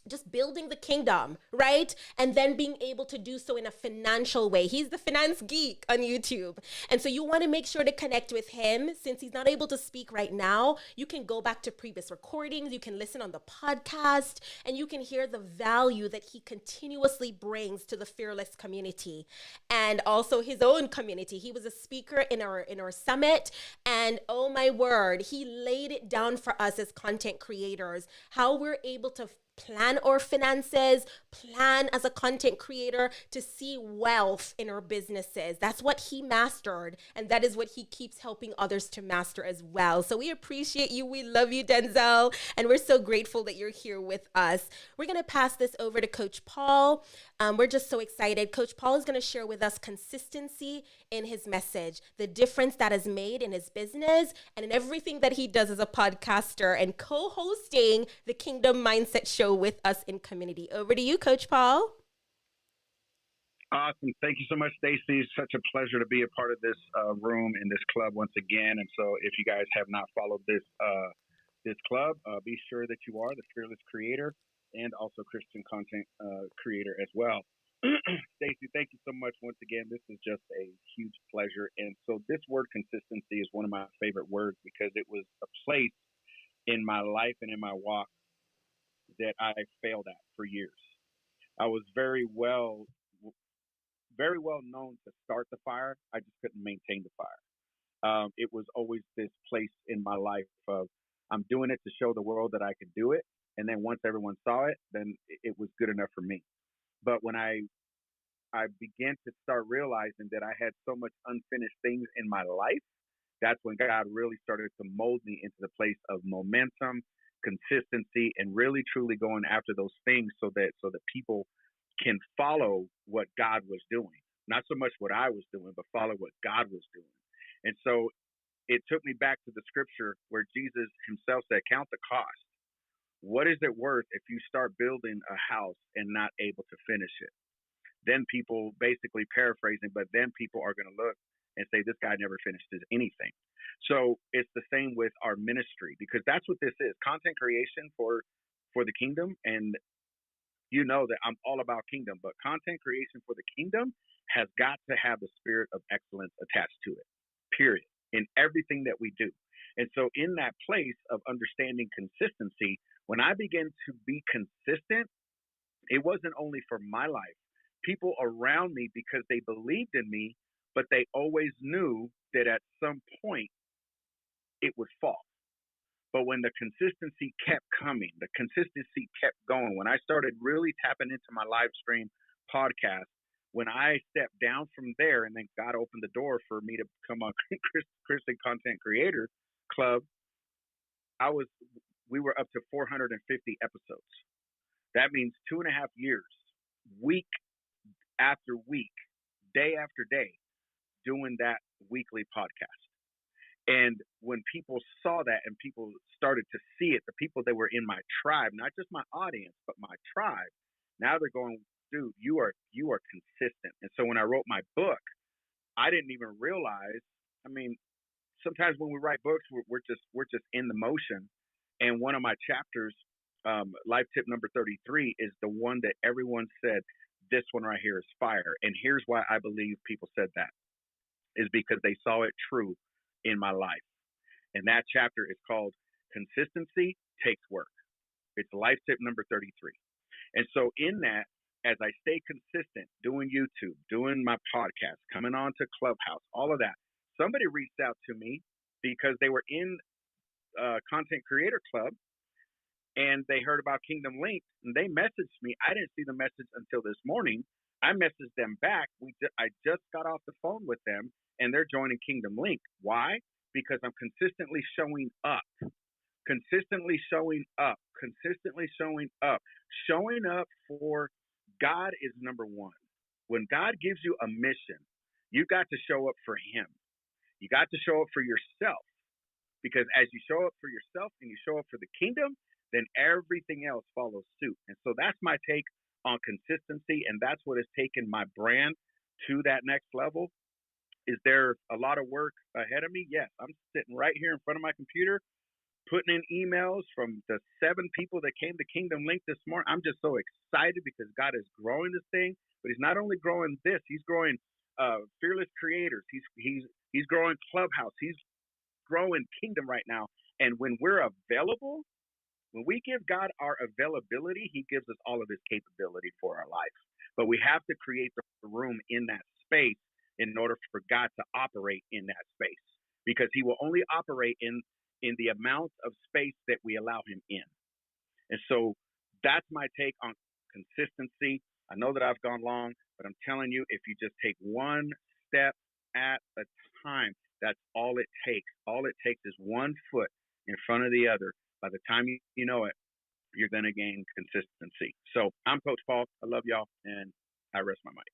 just building the kingdom, right? And then being able to do so in a financial way. He's the finance geek on YouTube. And so you want to make sure to connect with him. Since he's not able to speak right now, you can go back to previous recordings, you can listen on the podcast, and you can hear the value that he continuously brings to the Fearless community and also his own community. He was a speaker in our summit, and oh my word, he laid it down for us as content creators, how we're able to plan our finances, plan as a content creator to see wealth in our businesses. That's what he mastered, and that is what he keeps helping others to master as well. So we appreciate you. We love you, Denzel, and we're so grateful that you're here with us. We're going to pass this over to Coach Paul. We're just so excited. Coach Paul is going to share with us consistency in his message, the difference that has made in his business and in everything that he does as a podcaster and co-hosting the Kingdom Mindset Show with us in community. Over to you, Coach Paul. Awesome. Thank you so much, Stacey. Such a pleasure to be a part of this room in this club once again. And so if you guys have not followed this club, be sure that you are the Fearless Creator and also Christian content creator as well. Stacey, thank you so much once again. This is just a huge pleasure. And so this word consistency is one of my favorite words because it was a place in my life and in my walk that I failed at for years. I was very well known to start the fire. I just couldn't maintain the fire. It was always this place in my life of I'm doing it to show the world that I could do it. And then once everyone saw it, then it was good enough for me. But when I began to start realizing that I had so much unfinished things in my life, that's when God really started to mold me into the place of momentum, consistency, and really truly going after those things so that people can follow what God was doing. Not so much what I was doing, but follow what God was doing. And so it took me back to the scripture where Jesus himself said, count the cost. What is it worth if you start building a house and not able to finish it? Then people, basically paraphrasing, but then people are going to look and say, this guy never finished anything. So it's the same with our ministry, because that's what this is, content creation for the kingdom. And you know that I'm all about kingdom, but content creation for the kingdom has got to have the spirit of excellence attached to it, period, in everything that we do. And so in that place of understanding consistency, when I began to be consistent, it wasn't only for my life. People around me, because they believed in me, but they always knew that at some point it would fall. But when the consistency kept coming, the consistency kept going. When I started really tapping into my live stream podcast, when I stepped down from there, and then God opened the door for me to become a Christian Content Creator Club, we were up to 450 episodes. That means 2.5 years, week after week, day after day, doing that weekly podcast. And when people saw that and people started to see it, the people that were in my tribe, not just my audience, but my tribe, now they're going, dude, you are consistent. And so when I wrote my book, I didn't even realize. I mean, sometimes when we write books, we're just in the motion. And one of my chapters, life tip number 33, is the one that everyone said, this one right here is fire. And here's why I believe people said that, is because they saw it true in my life. And that chapter is called Consistency Takes Work. It's life tip number 33. And so in that, as I stay consistent, doing YouTube, doing my podcast, coming on to Clubhouse, all of that, somebody reached out to me because they were in Content Creator Club and they heard about Kingdom Link, and they messaged me. I didn't see the message until this morning. I messaged them back. I just got off the phone with them, and they're joining Kingdom Link. Why? Because I'm consistently showing up. Consistently showing up. Consistently showing up. Showing up for God is number one. When God gives you a mission, you got to show up for Him. You got to show up for yourself. Because as you show up for yourself and you show up for the kingdom, then everything else follows suit. And so that's my take on consistency, and that's what has taken my brand to that next level. Is there a lot of work ahead of me? Yes. I'm sitting right here in front of my computer, putting in emails from the 7 people that came to Kingdom Link this morning. I'm just so excited because God is growing this thing, but He's not only growing this, He's growing fearless creators. He's growing Clubhouse. He's growing Kingdom right now. And when we're available, when we give God our availability, He gives us all of His capability for our life. But we have to create the room in that space in order for God to operate in that space, because He will only operate in the amount of space that we allow Him in. And so that's my take on consistency. I know that I've gone long, but I'm telling you, if you just take one step at a time, that's all it takes. All it takes is one foot in front of the other. By the time you know it, you're going to gain consistency. So I'm Coach Paul. I love y'all, and I rest my mic.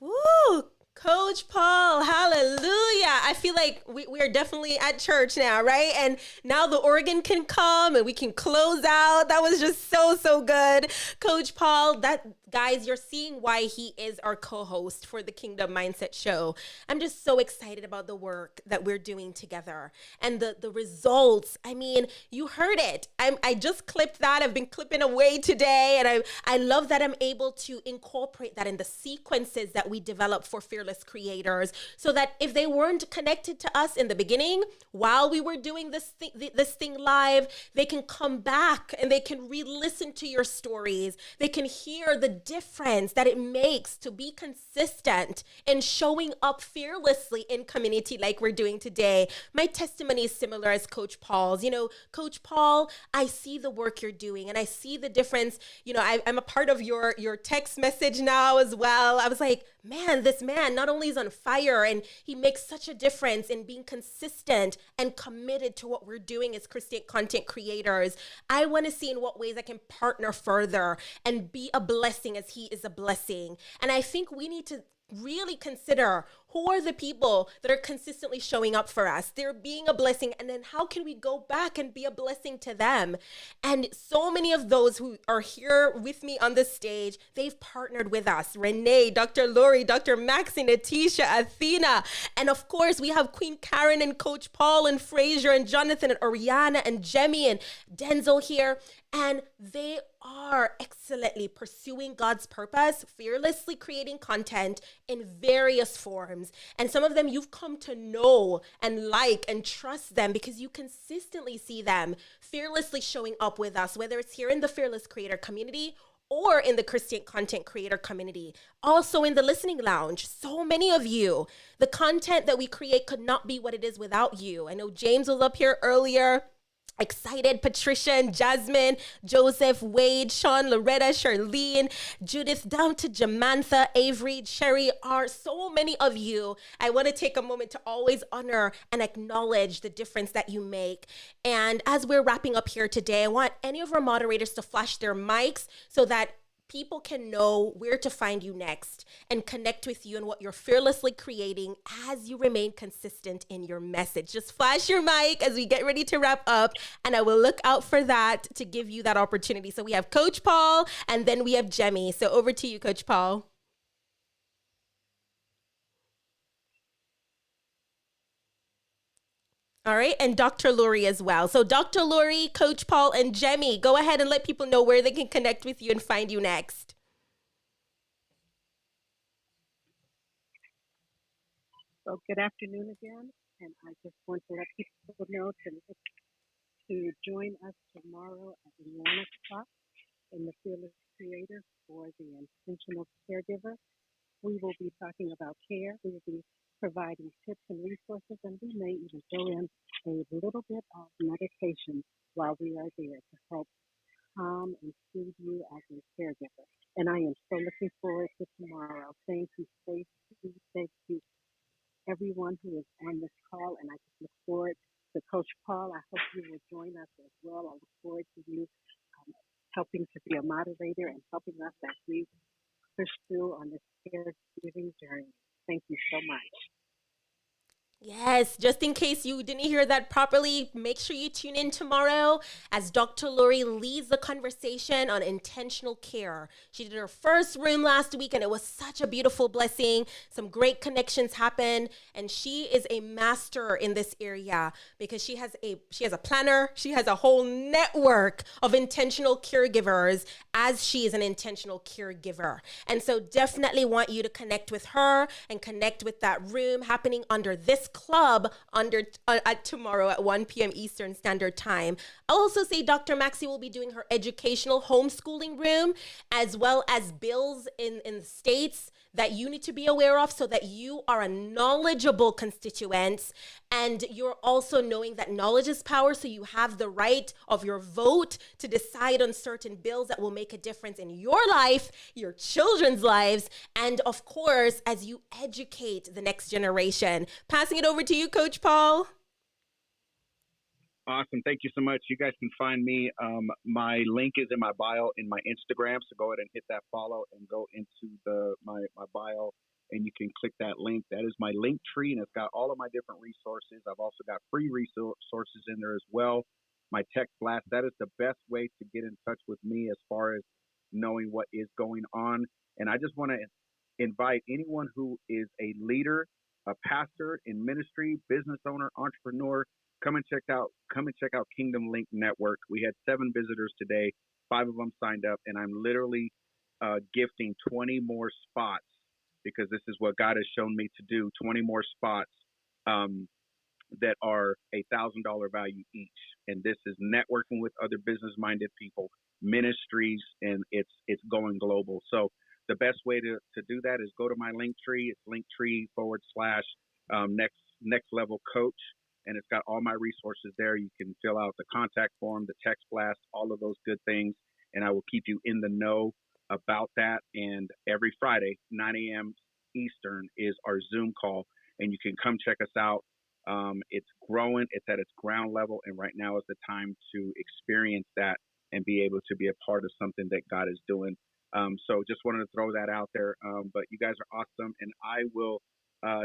Woo! Coach Paul, hallelujah. I feel like we are definitely at church now, right? And now the organ can come and we can close out. That was just so good. Coach Paul, guys, you're seeing why he is our co-host for the Kingdom Mindset Show. I'm just so excited about the work that we're doing together and the results. I mean, you heard it. I just clipped that. I've been clipping away today, and I love that I'm able to incorporate that in the sequences that we develop for Fearless Creators, so that if they weren't connected to us in the beginning while we were doing this thing live, they can come back and they can re-listen to your stories. They can hear the difference that it makes to be consistent in showing up fearlessly in community like we're doing today. My testimony is similar as Coach Paul's. You know, Coach Paul, I see the work you're doing and I see the difference. You know, I'm a part of your text message now as well. I was like, man, this man not only is on fire, and he makes such a difference in being consistent and committed to what we're doing as Christian content creators. I want to see in what ways I can partner further and be a blessing as he is a blessing. And I think we need to really consider who are the people that are consistently showing up for us. They're being a blessing, and then how can we go back and be a blessing to them? And so many of those who are here with me on the stage, they've partnered with us. Renee, Dr. Lori, Dr. Maxie, Natisha, Athena, and of course we have Queen Karen and Coach Paul and Fraser and Jonathan and Oriana and Jemmy and Denzel here. And they are excellently pursuing God's purpose, fearlessly creating content in various forms. And some of them you've come to know and like and trust them because you consistently see them fearlessly showing up with us, whether it's here in the Fearless Creator community or in the Christian content creator community, also in the listening lounge. So many of you, the content that we create could not be what it is without you. I know James was up here earlier. Excited, Patricia and Jasmine, Joseph, Wade, Sean, Loretta, Charlene, Judith, down to Jamantha, Avery, Sherry, are so many of you. I want to take a moment to always honor and acknowledge the difference that you make. And as we're wrapping up here today, I want any of our moderators to flash their mics so that people can know where to find you next and connect with you and what you're fearlessly creating as you remain consistent in your message. Just flash your mic as we get ready to wrap up, and I will look out for that to give you that opportunity. So we have Coach Paul, and then we have Jemmy. So over to you, Coach Paul. All right, and Dr. Lori as well. So Dr. Lori, Coach Paul, and Jemmy, go ahead and let people know where they can connect with you and find you next. So good afternoon again, and I just want to let people know to join us tomorrow at 1 o'clock in the Fearless Creator for the Intentional Caregiver. We will be talking about care. We will be providing tips and resources, and we may even throw in a little bit of meditation while we are there to help calm and soothe you as a caregiver. And I am so looking forward to tomorrow. Thank you, Stacey. Thank you, everyone who is on this call, and I just look forward to Coach Paul. I hope you will join us as well. I look forward to you helping to be a moderator and helping us as we push through on this caregiving journey. Thank you so much. Yes, just in case you didn't hear that properly, make sure you tune in tomorrow as Dr. Lori leads the conversation on intentional care. She did her first room last week, and it was such a beautiful blessing. Some great connections happened, and she is a master in this area because she has a planner. She has a whole network of intentional caregivers as she is an intentional caregiver. And so definitely want you to connect with her and connect with that room happening under this club at tomorrow at 1 p.m. Eastern Standard Time. I'll also say Dr. Maxie will be doing her educational homeschooling room, as well as bills in the states that you need to be aware of so that you are a knowledgeable constituent, and you're also knowing that knowledge is power, so you have the right of your vote to decide on certain bills that will make a difference in your life, your children's lives, and of course, as you educate the next generation. Passing it over to you, Coach Paul. Awesome. Thank you so much. You guys can find me. My link is in my bio in my Instagram. So go ahead and hit that follow and go into my bio, and you can click that link. That is my link tree, and it's got all of my different resources. I've also got free resources in there as well. My text blast. That is the best way to get in touch with me as far as knowing what is going on. And I just want to invite anyone who is a leader, a pastor in ministry, business owner, entrepreneur, come and check out Kingdom Link Network. We had 7 visitors today, 5 of them signed up, and I'm literally gifting 20 more spots because this is what God has shown me to do. 20 more spots that are $1,000 value each, and this is networking with other business-minded people, ministries, and it's going global. So the best way to do that is go to my link tree. It's linktree/next level coach. And it's got all my resources there. You can fill out the contact form, the text blast, all of those good things. And I will keep you in the know about that. And every Friday, 9 a.m. Eastern is our Zoom call. And you can come check us out. It's growing. It's at its ground level. And right now is the time to experience that and be able to be a part of something that God is doing. So just wanted to throw that out there. But you guys are awesome. And I will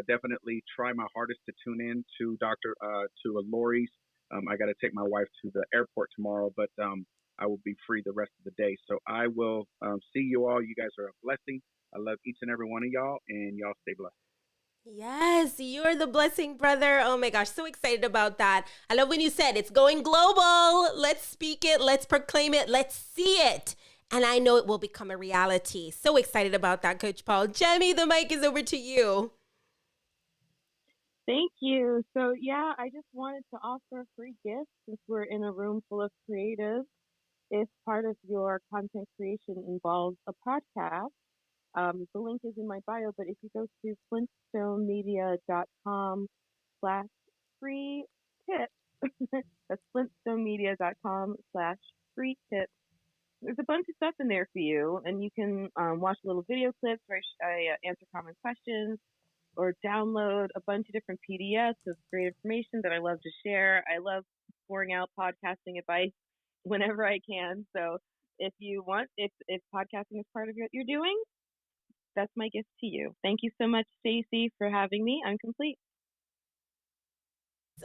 definitely try my hardest to tune in to Lori's. I got to take my wife to the airport tomorrow, but I will be free the rest of the day. So I will see you all. You guys are a blessing. I love each and every one of y'all, and y'all stay blessed. Yes, you're the blessing, brother. Oh my gosh, so excited about that. I love when you said it's going global. Let's speak it. Let's proclaim it. Let's see it. And I know it will become a reality. So excited about that, Coach Paul. Jemmy, the mic is over to you. Thank you. So, yeah, I just wanted to offer a free gift since we're in a room full of creatives. If part of your content creation involves a podcast, the link is in my bio, but if you go to flintstonemedia.com/free tips, That's flintstonemedia.com/free tips. There's a bunch of stuff in there for you, and you can watch little video clips where I answer common questions, or download a bunch of different PDFs of great information that I love to share. I love pouring out podcasting advice whenever I can. So if you want, if podcasting is part of what you're doing, that's my gift to you. Thank you so much, Stacey, for having me. I'm complete.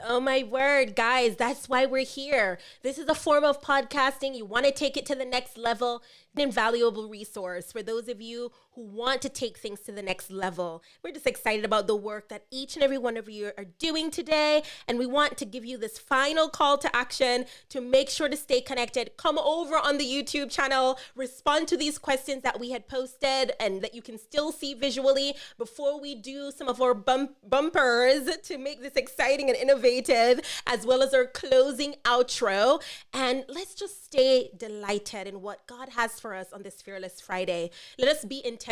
Oh my word, guys, that's why we're here. This is a form of podcasting. You want to take it to the next level, an invaluable resource for those of you who want to take things to the next level. We're just excited about the work that each and every one of you are doing today. And we want to give you this final call to action to make sure to stay connected. Come over on the YouTube channel, respond to these questions that we had posted and that you can still see visually before we do some of our bumpers to make this exciting and innovative, as well as our closing outro. And let's just stay delighted in what God has for us on this Fearless Friday. Let us be intentional.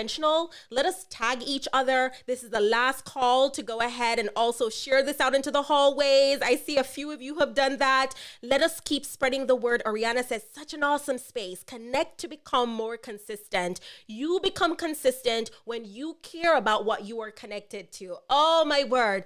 Let us tag each other. This is the last call to go ahead and also share this out into the hallways. I see a few of you have done that. Let us keep spreading the word. Ariana says, such an awesome space. Connect to become more consistent. You become consistent when you care about what you are connected to. Oh my word.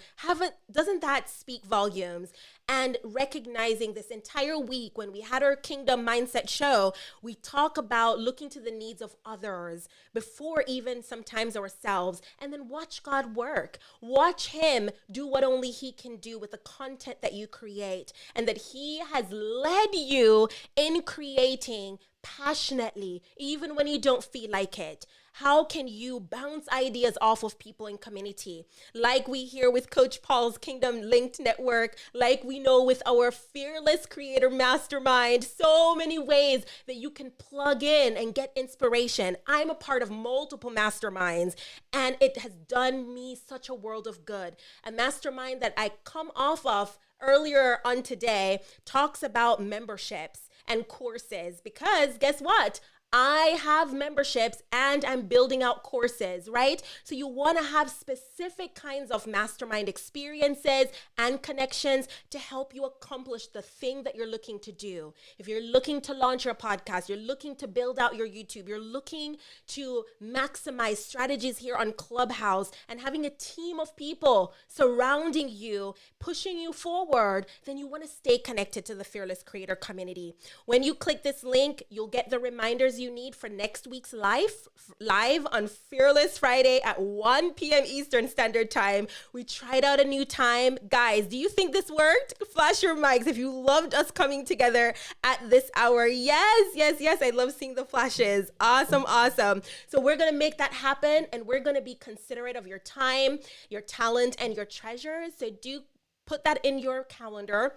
Doesn't that speak volumes? And recognizing this entire week when we had our Kingdom Mindset show, we talk about looking to the needs of others before even sometimes ourselves, and then watch God work. Watch him do what only he can do with the content that you create, and that he has led you in creating passionately, even when you don't feel like it. How can you bounce ideas off of people in community? Like we hear with Coach Paul's Kingdom Linked Network, like we know with our Fearless Creator Mastermind, so many ways that you can plug in and get inspiration. I'm a part of multiple masterminds, and it has done me such a world of good. A mastermind that I come off of earlier on today talks about memberships and courses, because guess what? I have memberships and I'm building out courses, right? So you want to have specific kinds of mastermind experiences and connections to help you accomplish the thing that you're looking to do. If you're looking to launch your podcast, you're looking to build out your YouTube, you're looking to maximize strategies here on Clubhouse and having a team of people surrounding you, pushing you forward, then you want to stay connected to the Fearless Creator community. When you click this link, you'll get the reminders you need for next week's live on Fearless Friday at 1 p.m. Eastern Standard Time. We tried out a new time. Guys, do you think this worked? Flash your mics if you loved us coming together at this hour. Yes. I love seeing the flashes. Awesome. So we're going to make that happen, and we're going to be considerate of your time, your talent, and your treasures. So do put that in your calendar.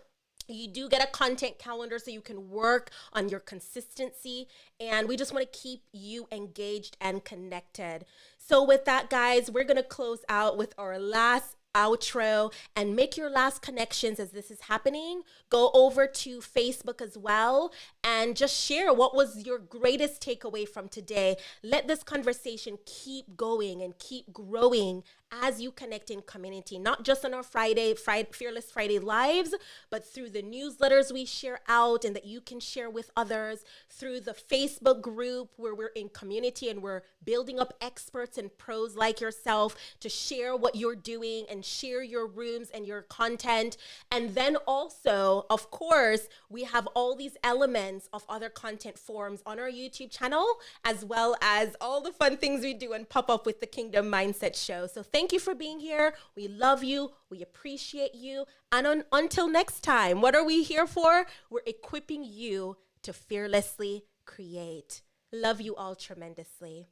You do get a content calendar so you can work on your consistency, and we just want to keep you engaged and connected. So with that, guys, we're going to close out with our last outro, and make your last connections as this is happening. Go over to Facebook as well and just share what was your greatest takeaway from today. Let this conversation keep going and keep growing as you connect in community, not just on our Fearless Friday lives, but through the newsletters we share out and that you can share with others, through the Facebook group where we're in community and we're building up experts and pros like yourself to share what you're doing and share your rooms and your content. And then also, of course, we have all these elements of other content forms on our YouTube channel, as well as all the fun things we do and pop up with the Kingdom Mindset Show. So thank you for being here. We love you. We appreciate you. And until next time, what are we here for? We're equipping you to fearlessly create. Love you all tremendously.